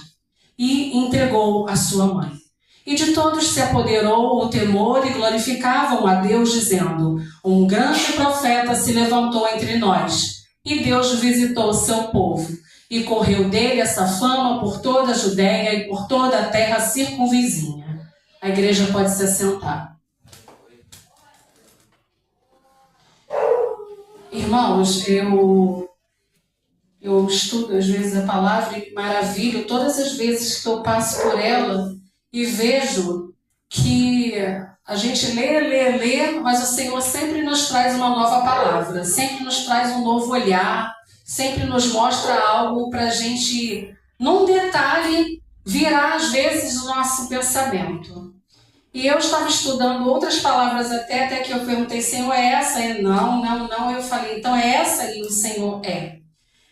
e entregou a sua mãe. E de todos se apoderou o temor e glorificavam a Deus, dizendo: Um grande profeta se levantou entre nós, e Deus visitou o seu povo. E correu dele essa fama por toda a Judéia e por toda a terra circunvizinha. A igreja pode se assentar. Irmãos, eu estudo às vezes a palavra e me maravilho todas as vezes que eu passo por ela e vejo que a gente lê, mas o Senhor sempre nos traz uma nova palavra, sempre nos traz um novo olhar, sempre nos mostra algo para a gente, num detalhe, virar às vezes o nosso pensamento. E eu estava estudando outras palavras até que eu perguntei: Senhor, é essa? E não. Eu falei: então é essa? E o Senhor é.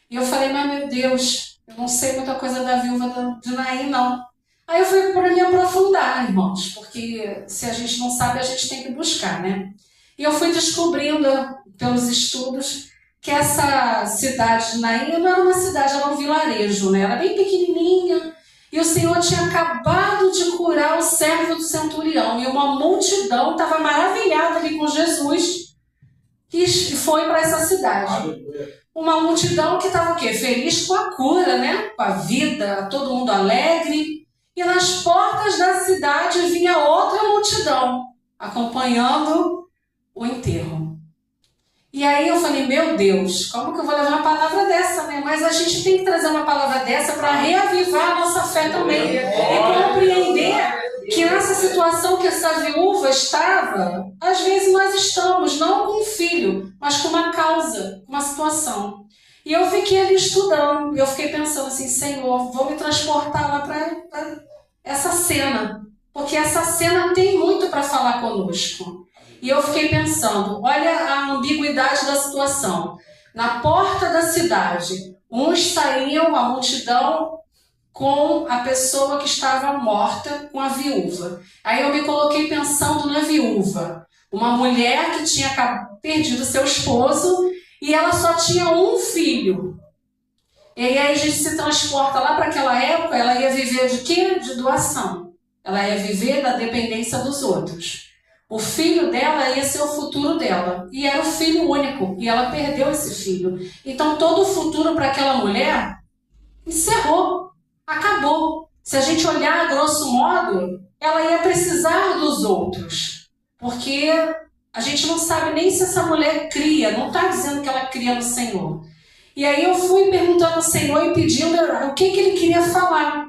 E eu falei: mas meu Deus, eu não sei muita coisa da viúva de Naim, não. Aí eu fui para me aprofundar, irmãos, porque se a gente não sabe, a gente tem que buscar, né? E eu fui descobrindo pelos estudos que essa cidade de Naim não era uma cidade, era um vilarejo, né? Era bem pequenininha. E o Senhor tinha acabado de curar o servo do centurião. E uma multidão estava maravilhada ali com Jesus e foi para essa cidade. Uma multidão que estava o quê? Feliz com a cura, né? Com a vida, todo mundo alegre. E nas portas da cidade vinha outra multidão acompanhando o enterro. E aí eu falei: meu Deus, como que eu vou levar uma palavra dessa, né? Mas a gente tem que trazer uma palavra dessa para reavivar a nossa fé também. E compreender que nessa situação que essa viúva estava, às vezes nós estamos, não com um filho, mas com uma causa, uma situação. E eu fiquei ali estudando, eu fiquei pensando assim: Senhor, vou me transportar lá para essa cena. Porque essa cena tem muito para falar conosco. E eu fiquei pensando, olha a ambiguidade da situação. Na porta da cidade, uns saíam, a multidão, com a pessoa que estava morta, com a viúva. Aí eu me coloquei pensando na viúva. Uma mulher que tinha perdido seu esposo e ela só tinha um filho. E aí a gente se transporta lá para aquela época, ela ia viver de quê? De doação. Ela ia viver da dependência dos outros. O filho dela ia ser o futuro dela. E era o filho único. E ela perdeu esse filho. Então todo o futuro para aquela mulher encerrou. Acabou. Se a gente olhar a grosso modo, ela ia precisar dos outros. Porque a gente não sabe nem se essa mulher cria. Não está dizendo que ela cria no Senhor. E aí eu fui perguntando ao Senhor e pedindo o que ele queria falar.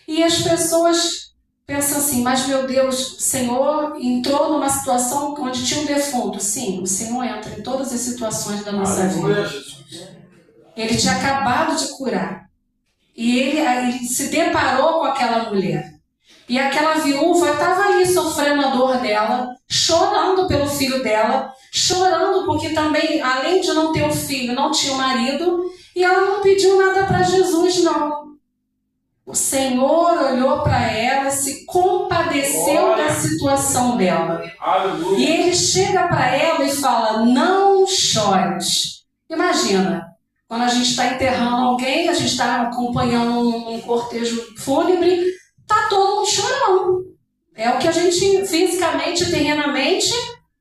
E as pessoas pensam assim: mas meu Deus, o Senhor entrou numa situação onde tinha um defunto. Sim, o Senhor entra em todas as situações da nossa vida. Ele tinha acabado de curar. E ele se deparou com aquela mulher. E aquela viúva estava ali sofrendo a dor dela, chorando pelo filho dela, chorando porque também, além de não ter o filho, não tinha o marido, e ela não pediu nada para Jesus, não. O Senhor olhou para ela, se compadeceu da situação dela. E ele chega para ela e fala: não chores. Imagina, quando a gente está enterrando alguém, a gente está acompanhando um cortejo fúnebre, está todo mundo chorando. É o que a gente fisicamente, terrenamente,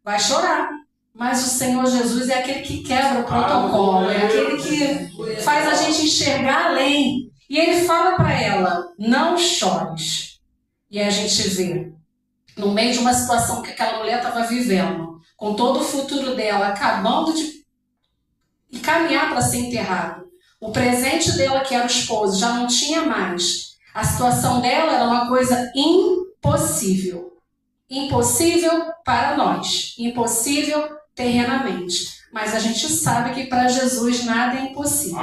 vai chorar. Mas o Senhor Jesus é aquele que quebra o protocolo, é aquele que faz a gente enxergar além. E ele fala para ela: não chores. E aí a gente vê, no meio de uma situação que aquela mulher estava vivendo, com todo o futuro dela acabando de caminhar para ser enterrado, o presente dela, que era o esposo, já não tinha mais. A situação dela era uma coisa impossível. Impossível para nós, impossível terrenamente. Mas a gente sabe que para Jesus nada é impossível.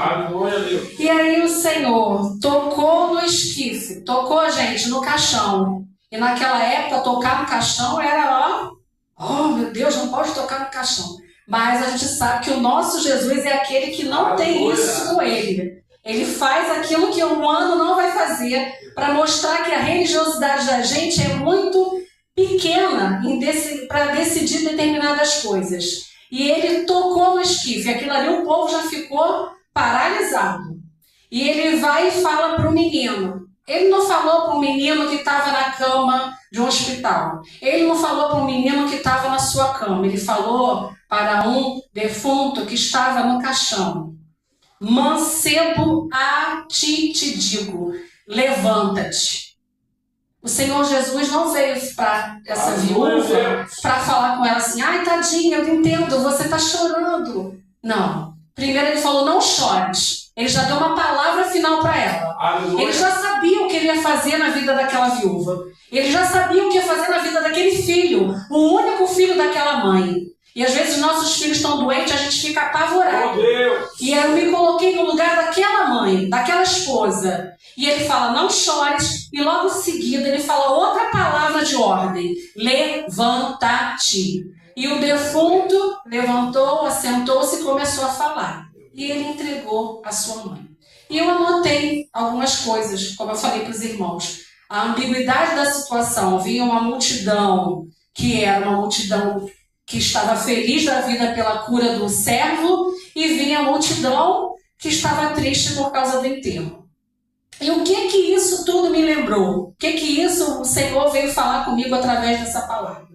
E aí o Senhor tocou no esquife, tocou, gente, no caixão. E naquela época, tocar no caixão era, oh meu Deus, não pode tocar no caixão. Mas a gente sabe que o nosso Jesus é aquele que não tem isso com ele. Ele faz aquilo que o humano não vai fazer para mostrar que a religiosidade da gente é muito pequena para decidir determinadas coisas. E ele tocou no esquife, aquilo ali o povo já ficou paralisado. E ele vai e fala para o menino. Ele não falou para um menino que estava na cama de um hospital. Ele não falou para um menino que estava na sua cama. Ele falou para um defunto que estava no caixão. Mancebo, a ti te digo, levanta-te. O Senhor Jesus não veio para essa viúva para falar com ela assim, ai tadinha, eu entendo, você está chorando. Não. Primeiro ele falou, não chores. Ele já deu uma palavra final para ela. Aleluia. Ele já sabia o que ele ia fazer na vida daquela viúva. Ele já sabia o que ia fazer na vida daquele filho, o único filho daquela mãe. E às vezes nossos filhos estão doentes, a gente fica apavorado. E eu me coloquei no lugar daquela mãe, daquela esposa. E ele fala, não chores. E logo em seguida ele fala outra palavra de ordem. Levanta-te. E o defunto levantou, assentou-se e começou a falar. E ele entregou a sua mãe. E eu anotei algumas coisas, como eu falei para os irmãos. A ambiguidade da situação. Vinha uma multidão, que era uma multidão que estava feliz da vida pela cura do servo, e vinha a multidão que estava triste por causa do enterro. E o que isso tudo me lembrou? O que isso o Senhor veio falar comigo através dessa palavra?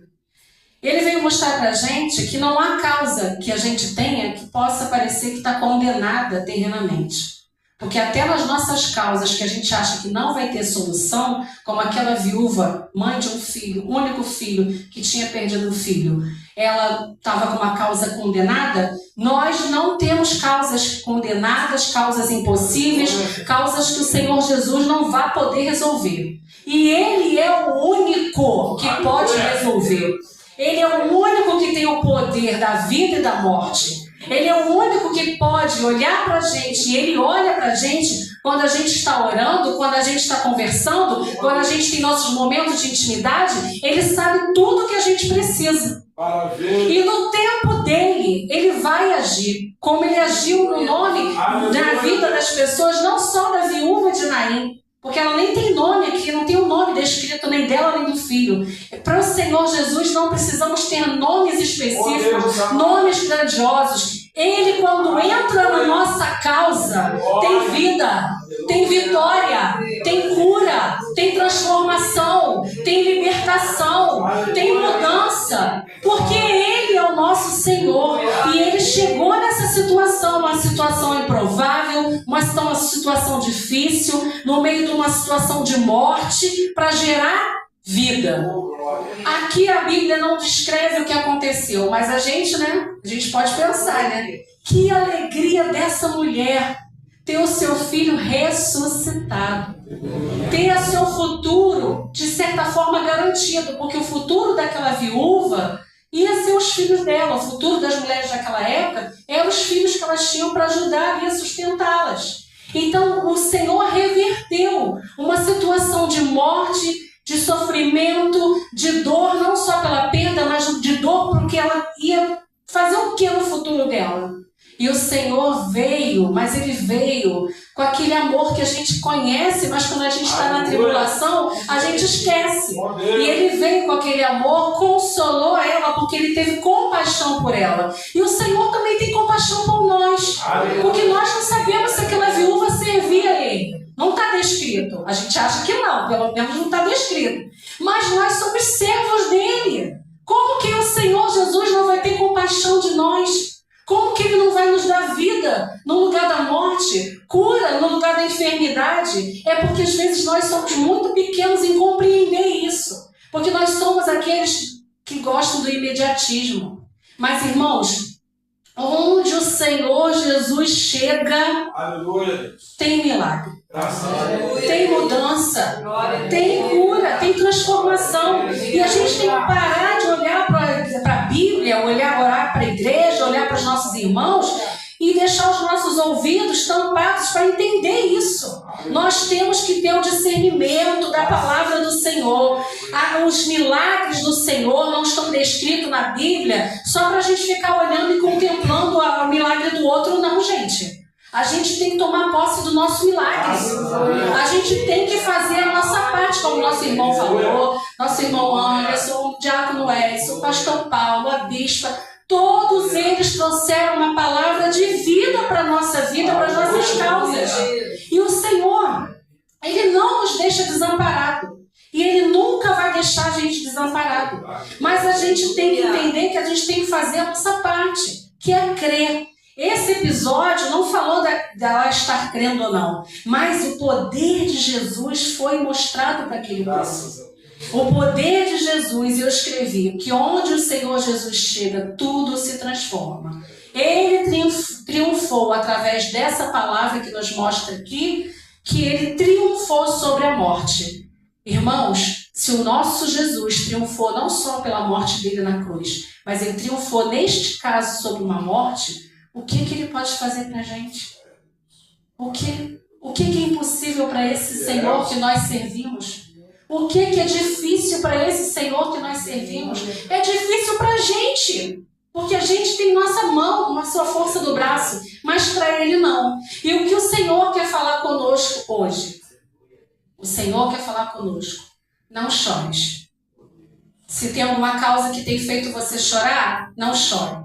Ele veio mostrar para a gente que não há causa que a gente tenha que possa parecer que está condenada terrenamente. Porque até nas nossas causas que a gente acha que não vai ter solução, como aquela viúva, mãe de um filho, único filho, que tinha perdido o filho, ela estava com uma causa condenada, nós não temos causas condenadas, causas impossíveis, causas que o Senhor Jesus não vai poder resolver. E Ele é o único que pode resolver. Ele é o único que tem o poder da vida e da morte. Ele é o único que pode olhar para a gente, e Ele olha para a gente quando a gente está orando, quando a gente está conversando, quando a gente tem nossos momentos de intimidade. Ele sabe tudo que a gente precisa. E no tempo dele, Ele vai agir, como Ele agiu no nome, na vida das pessoas, não só da viúva de Naim, porque ela nem tem nome aqui, não tem o nome descrito nem dela nem do filho. Para o Senhor Jesus não precisamos ter nomes específicos, nomes grandiosos. Ele, quando entra na nossa causa, tem vida, tem vitória, tem cura, tem transformação, tem libertação, tem mudança, porque Ele é o nosso Senhor. E Ele chegou nessa situação, uma situação improvável, uma situação difícil, no meio de uma situação de morte, para gerar vida. Aqui a Bíblia não descreve o que aconteceu, mas a gente pode pensar, que alegria dessa mulher ter o seu filho ressuscitado, ter o seu futuro de certa forma garantido, porque o futuro daquela viúva ia ser os filhos dela, o futuro das mulheres daquela época eram os filhos que elas tinham para ajudar ali a sustentá-las. Então o Senhor reverteu uma situação de morte, de sofrimento, de dor, não só pela perda, mas de dor porque ela ia fazer o que no futuro dela? E o Senhor veio, mas Ele veio com aquele amor que a gente conhece, mas quando a gente está na tribulação, a gente esquece. E Ele veio com aquele amor, consolou ela, porque Ele teve compaixão por ela. E o Senhor também tem compaixão por nós, porque nós não sabemos se aquela viúva servia a Ele. Não está descrito. A gente acha que não, pelo menos não está descrito. Mas nós somos servos dele. Como que o Senhor Jesus não vai ter compaixão de nós? Como que Ele não vai nos dar vida no lugar da morte, cura no lugar da enfermidade? É porque às vezes nós somos muito pequenos em compreender isso. Porque nós somos aqueles que gostam do imediatismo. Mas, irmãos, onde o Senhor Jesus chega, tem milagre, tem mudança, tem cura, tem transformação. E a gente tem que parar de olhar para a Bíblia, orar para a igreja, olhar para os nossos irmãos e deixar os nossos ouvidos tampados para entender isso. Nós temos que ter o discernimento da palavra do Senhor. Os milagres do Senhor não estão descritos na Bíblia só para a gente ficar olhando e contemplando o milagre do outro, não, gente. A gente tem que tomar posse do nosso milagre. A gente tem que fazer a nossa parte, como nosso irmão falou, nosso irmão Anderson, o diácono Edson, o pastor Paulo, a bispa. Todos eles trouxeram uma palavra de vida para a nossa vida, para as nossas causas. E o Senhor, Ele não nos deixa desamparado. E Ele nunca vai deixar a gente desamparado. Mas a gente tem que entender que a gente tem que fazer a nossa parte, que é crer. Esse episódio não falou dela estar crendo ou não, mas o poder de Jesus foi mostrado para aquele povo. O poder de Jesus, eu escrevi que onde o Senhor Jesus chega, tudo se transforma. Ele triunfou através dessa palavra que nos mostra aqui, que Ele triunfou sobre a morte. Irmãos, se o nosso Jesus triunfou não só pela morte dele na cruz, mas Ele triunfou neste caso sobre uma morte, o que Ele pode fazer para a gente? O que é impossível para esse Senhor que nós servimos? O que é difícil para esse Senhor que nós servimos? É difícil para a gente, porque a gente tem nossa mão, a sua força do braço, mas para Ele não. E o que o Senhor quer falar conosco hoje? O Senhor quer falar conosco. Não chores. Se tem alguma causa que tem feito você chorar, não chore.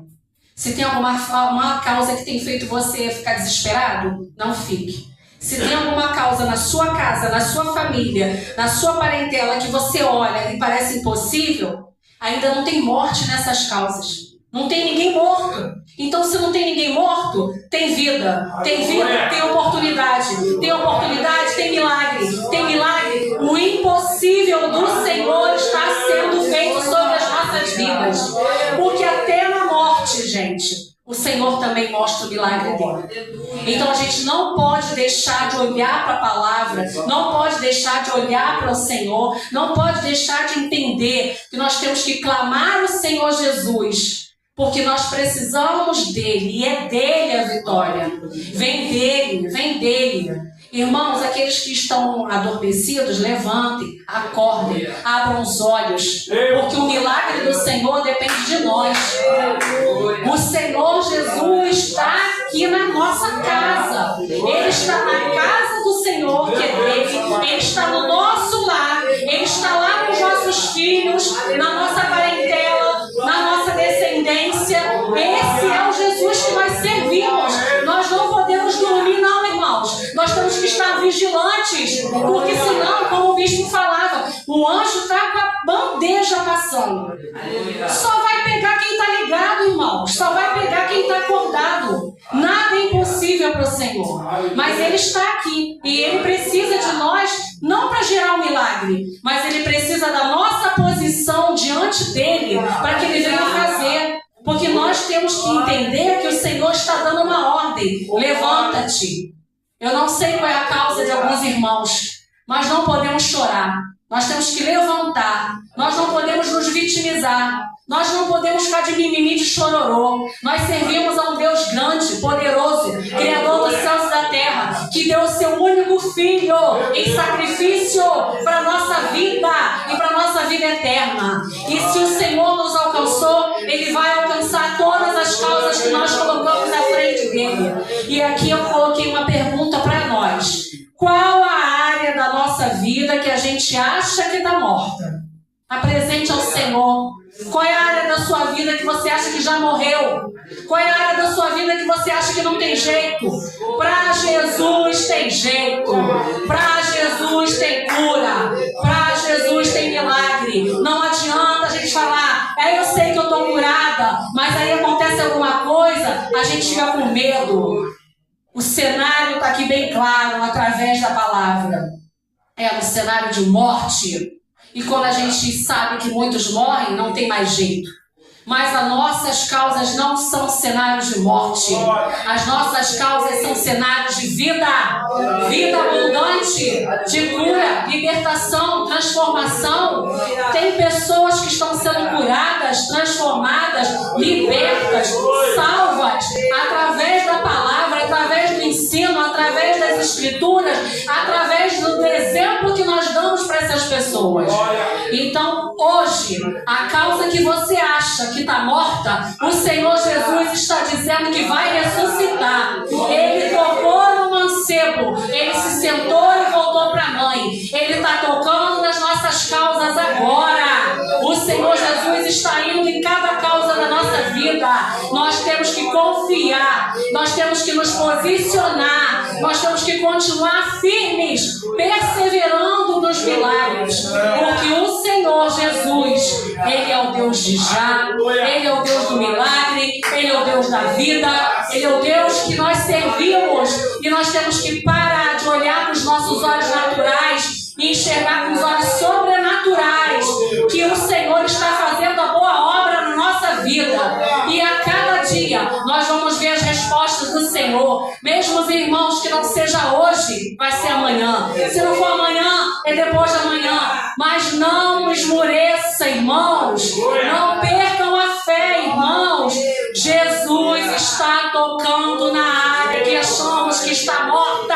Se tem uma causa que tem feito você ficar desesperado, não fique. Se tem alguma causa na sua casa, na sua família, na sua parentela que você olha e parece impossível, ainda não tem morte nessas causas. Não tem ninguém morto. Então, se não tem ninguém morto, tem vida. Tem vida, tem oportunidade. Tem oportunidade, tem milagre. Tem milagre. O impossível do Senhor está sendo feito sobre as nossas vidas. Porque até na morte, gente, o Senhor também mostra o milagre dele. Então a gente não pode deixar de olhar para a palavra, não pode deixar de olhar para o Senhor, não pode deixar de entender que nós temos que clamar o Senhor Jesus, porque nós precisamos dele, e é dele a vitória. Vem dele, vem dele. Irmãos, aqueles que estão adormecidos, levantem, acordem, abram os olhos, porque o milagre do Senhor depende de nós. O Senhor Jesus está aqui na nossa casa. Ele está na casa do Senhor, que é dele. Ele está no nosso lar. Ele está lá com os nossos filhos, na nossa parentela, na nossa descendência. Esse é o Jesus que nós servimos. Nós não podemos dormir, não, irmãos. Nós temos que estar vigilantes, porque senão, como o bispo falava, o anjo está com a bandeja passando. Só vai pegar quem está ligado, irmãos. Só vai pegar quem está acordado. Nada é impossível para o Senhor. Mas Ele está aqui. E Ele precisa de nós, não para gerar um milagre, mas Ele precisa da nossa posição diante dEle, para que Ele venha fazer. Porque nós temos que entender que o Senhor está dando uma ordem. Levanta-te. Eu não sei qual é a causa de alguns irmãos, mas não podemos chorar. Nós temos que levantar. Nós não podemos nos vitimizar. Nós não podemos ficar de mimimi, de chororô. Nós servimos a um Deus grande, poderoso, Criador dos céus e da terra, que deu o seu único Filho em sacrifício para a nossa vida e para a nossa vida eterna. E se o Senhor nos alcançou, Ele vai alcançar todas as causas que nós colocamos à frente dele. E aqui eu coloquei uma pergunta para nós. Qual a área da nossa vida que a gente acha que está morta? Apresente ao Senhor. Qual é a área da sua vida que você acha que já morreu? Qual é a área da sua vida que você acha que não tem jeito? Para Jesus tem jeito. Para Jesus tem cura. Para Jesus tem milagre. Não adianta a gente falar, eu sei que eu estou curada, mas aí acontece alguma coisa, a gente fica com medo. O cenário está aqui bem claro através da palavra. É um cenário de morte. E quando a gente sabe que muitos morrem, não tem mais jeito. Mas as nossas causas não são cenários de morte. As nossas causas são cenários de vida. Vida abundante, de cura, libertação, transformação. Tem pessoas que estão sendo curadas, transformadas, libertas, salvas, através da palavra, através do ensino, através das escrituras, através do exemplo que nós damos para essas pessoas. pessoas. Então, hoje, a causa que você acha que está morta, o Senhor Jesus está dizendo que vai ressuscitar. Ele tocou no mancebo, ele se sentou e voltou para a mãe. Ele está tocando nas nossas causas agora. O Senhor Jesus está indo em cada causa da nossa vida. Nós temos que confiar, nós temos que nos posicionar, nós temos que continuar firmes, perseverando nos milagres, porque o Senhor Jesus, Ele é o Deus de já, Ele é o Deus do milagre, Ele é o Deus da vida, Ele é o Deus que nós servimos, e nós temos que parar de olhar com os nossos olhos naturais e enxergar com os olhos sobrenaturais que o Senhor está fazendo a boa obra na nossa vida, e a cada dia nós vamos ver as respostas do Senhor. Mesmo os irmãos, que não seja hoje, vai ser amanhã. Se não for amanhã, é depois de amanhã. Mas não esmoreça, irmãos. Não percam a fé, irmãos. Jesus está tocando na área que achamos que está morta,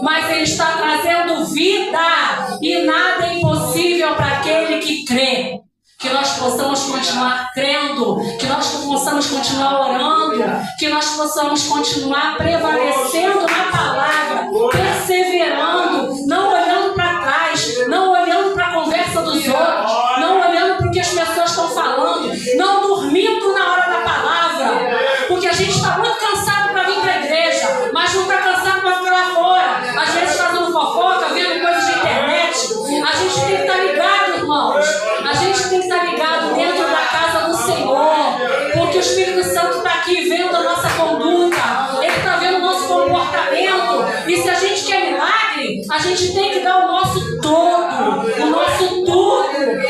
mas Ele está trazendo vida, e nada é impossível para aquele que crê. Que nós possamos continuar crendo, que nós possamos continuar orando, que nós possamos continuar prevalecendo na palavra, perseverando, não olhando para trás, não olhando para a conversa dos outros, não olhando para o que as pessoas estão falando, não dormindo na hora da palavra, porque a gente está muito cansado para vir para a igreja, mas não está cansado para ficar lá fora, às vezes fazendo fofoca, vendo coisas de internet. A gente tem que estar ligado, irmãos. A gente tem que estar ligado dentro da casa do Senhor, porque o Espírito Santo está aqui vendo a nossa conduta, Ele está vendo o nosso comportamento, e se a gente quer milagre, a gente tem que dar o nosso todo, o nosso tudo.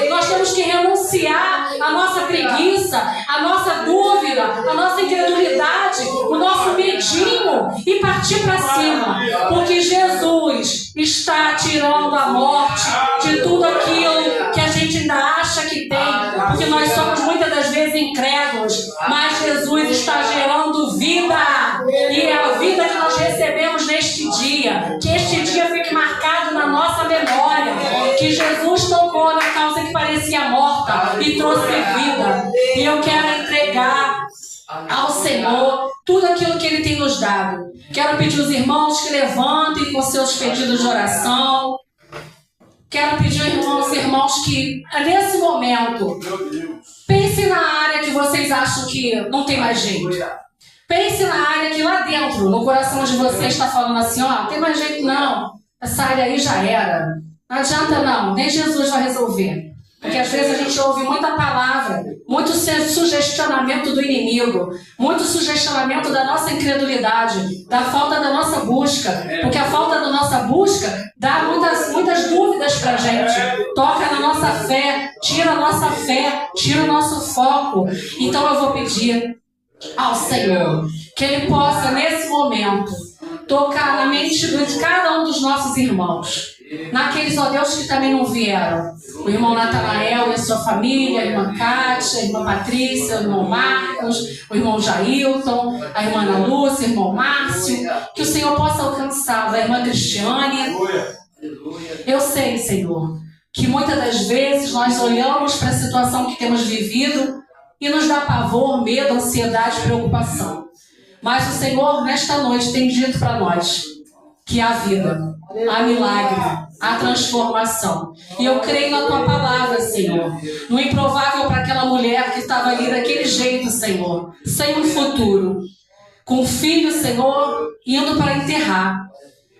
Nós temos que renunciar à nossa preguiça, à nossa dúvida, à nossa incredulidade, o nosso medinho, e partir para cima, porque Jesus está tirando a morte de tudo aquilo que a gente ainda acha que tem, porque nós somos muitas das vezes incrédulos, mas Jesus está gerando vida, e é a vida que nós recebemos neste dia. Que este dia fique marcado na nossa memória, que Jesus tocou na causa que parecia morta e trouxe vida. E eu quero entregar ao Senhor tudo aquilo que Ele tem nos dado. Quero pedir aos irmãos que levantem com seus pedidos de oração. Quero pedir aos irmãos que, nesse momento, pensem na área que vocês acham que não tem mais jeito. Pense na área que lá dentro, no coração de vocês, está falando assim: ó, não tem mais jeito não, essa área aí já era. Não adianta não, nem Jesus vai resolver. Porque às vezes a gente ouve muita palavra, muito sugestionamento do inimigo, muito sugestionamento da nossa incredulidade, da falta da nossa busca, porque a falta da nossa busca dá muitas dúvidas para a gente, toca na nossa fé, tira o nosso foco. Então eu vou pedir ao Senhor que Ele possa, nesse momento, tocar na mente de cada um dos nossos irmãos, naqueles, ó Deus, que também não vieram. O irmão Natanael e a sua família, a irmã Kátia, a irmã Patrícia, o irmão Marcos, o irmão Jailton, a irmã Ana Lúcia, o irmão Márcio, que o Senhor possa alcançar, a irmã Cristiane. Eu sei, Senhor, que muitas das vezes nós olhamos para a situação que temos vivido e nos dá pavor, medo, ansiedade, preocupação. Mas o Senhor, nesta noite, tem dito para nós que há vida, há milagre, há transformação. E eu creio na Tua palavra, Senhor, no improvável para aquela mulher que estava ali daquele jeito, Senhor, sem um futuro, com o filho, Senhor, indo para enterrar,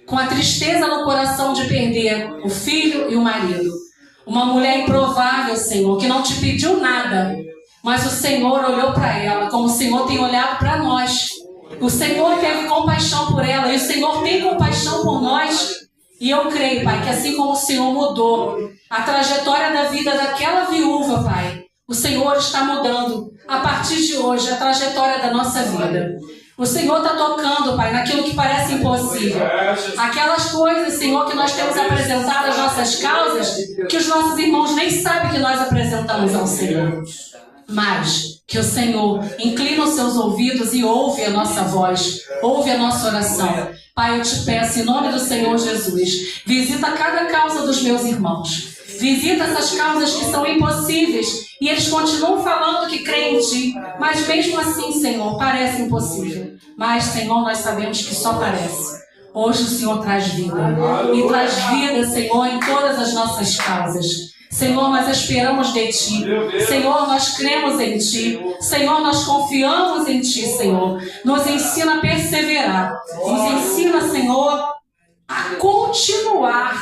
com a tristeza no coração de perder o filho e o marido. Uma mulher improvável, Senhor, que não te pediu nada, mas o Senhor olhou para ela como o Senhor tem olhado para nós. O Senhor teve compaixão por ela, e o Senhor tem compaixão por nós. E eu creio, Pai, que assim como o Senhor mudou a trajetória da vida daquela viúva, Pai, o Senhor está mudando, a partir de hoje, a trajetória da nossa vida. O Senhor está tocando, Pai, naquilo que parece impossível. Aquelas coisas, Senhor, que nós temos apresentado, as nossas causas, que os nossos irmãos nem sabem que nós apresentamos ao Senhor. Mas que o Senhor inclina os seus ouvidos e ouve a nossa voz, ouve a nossa oração. Pai, eu te peço, em nome do Senhor Jesus, visita cada causa dos meus irmãos. Visita essas causas que são impossíveis e eles continuam falando que creem em Ti, mas mesmo assim, Senhor, parece impossível. Mas, Senhor, nós sabemos que só parece. Hoje o Senhor traz vida. E traz vida, Senhor, em todas as nossas causas. Senhor, nós esperamos de Ti. Senhor, nós cremos em Ti. Senhor, nós confiamos em Ti, Senhor. Nos ensina a perseverar. Nos ensina, Senhor, a continuar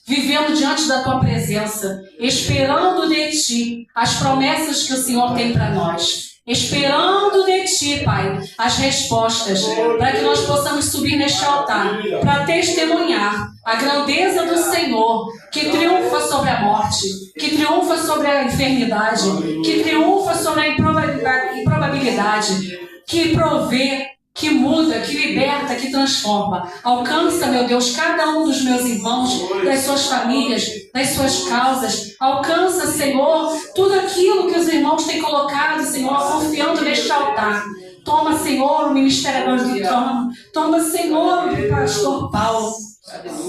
vivendo diante da Tua presença, esperando de Ti as promessas que o Senhor tem para nós. Esperando de Ti, Pai, as respostas, para que nós possamos subir neste altar, para testemunhar a grandeza do Senhor, que triunfa sobre a morte, que triunfa sobre a enfermidade, que triunfa sobre a improbabilidade, que provê, que muda, que liberta, que transforma. Alcança, meu Deus, cada um dos meus irmãos, das suas famílias, das suas causas. Alcança, Senhor, tudo aquilo que os irmãos têm colocado, Senhor, confiando neste altar. Toma, Senhor, o Ministério do Trono. Toma, Senhor, o pastor Paulo.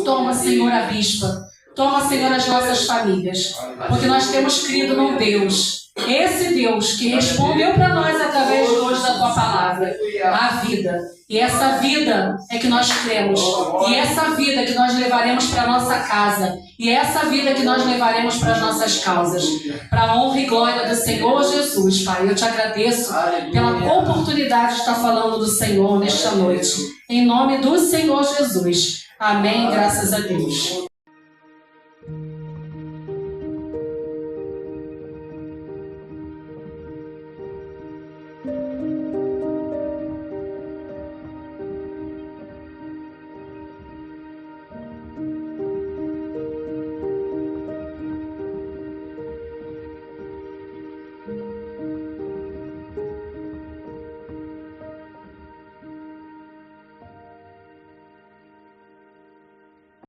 Toma, Senhor, a bispa. Toma, Senhor, as nossas famílias. Porque nós temos crido num Deus. Esse Deus que respondeu para nós através de hoje da Tua palavra, a vida. E essa vida é que nós cremos. E essa vida que nós levaremos para a nossa casa. E essa vida que nós levaremos para as nossas causas. Para a honra e glória do Senhor Jesus, Pai. Eu te agradeço pela oportunidade de estar falando do Senhor nesta noite. Em nome do Senhor Jesus. Amém. Graças a Deus.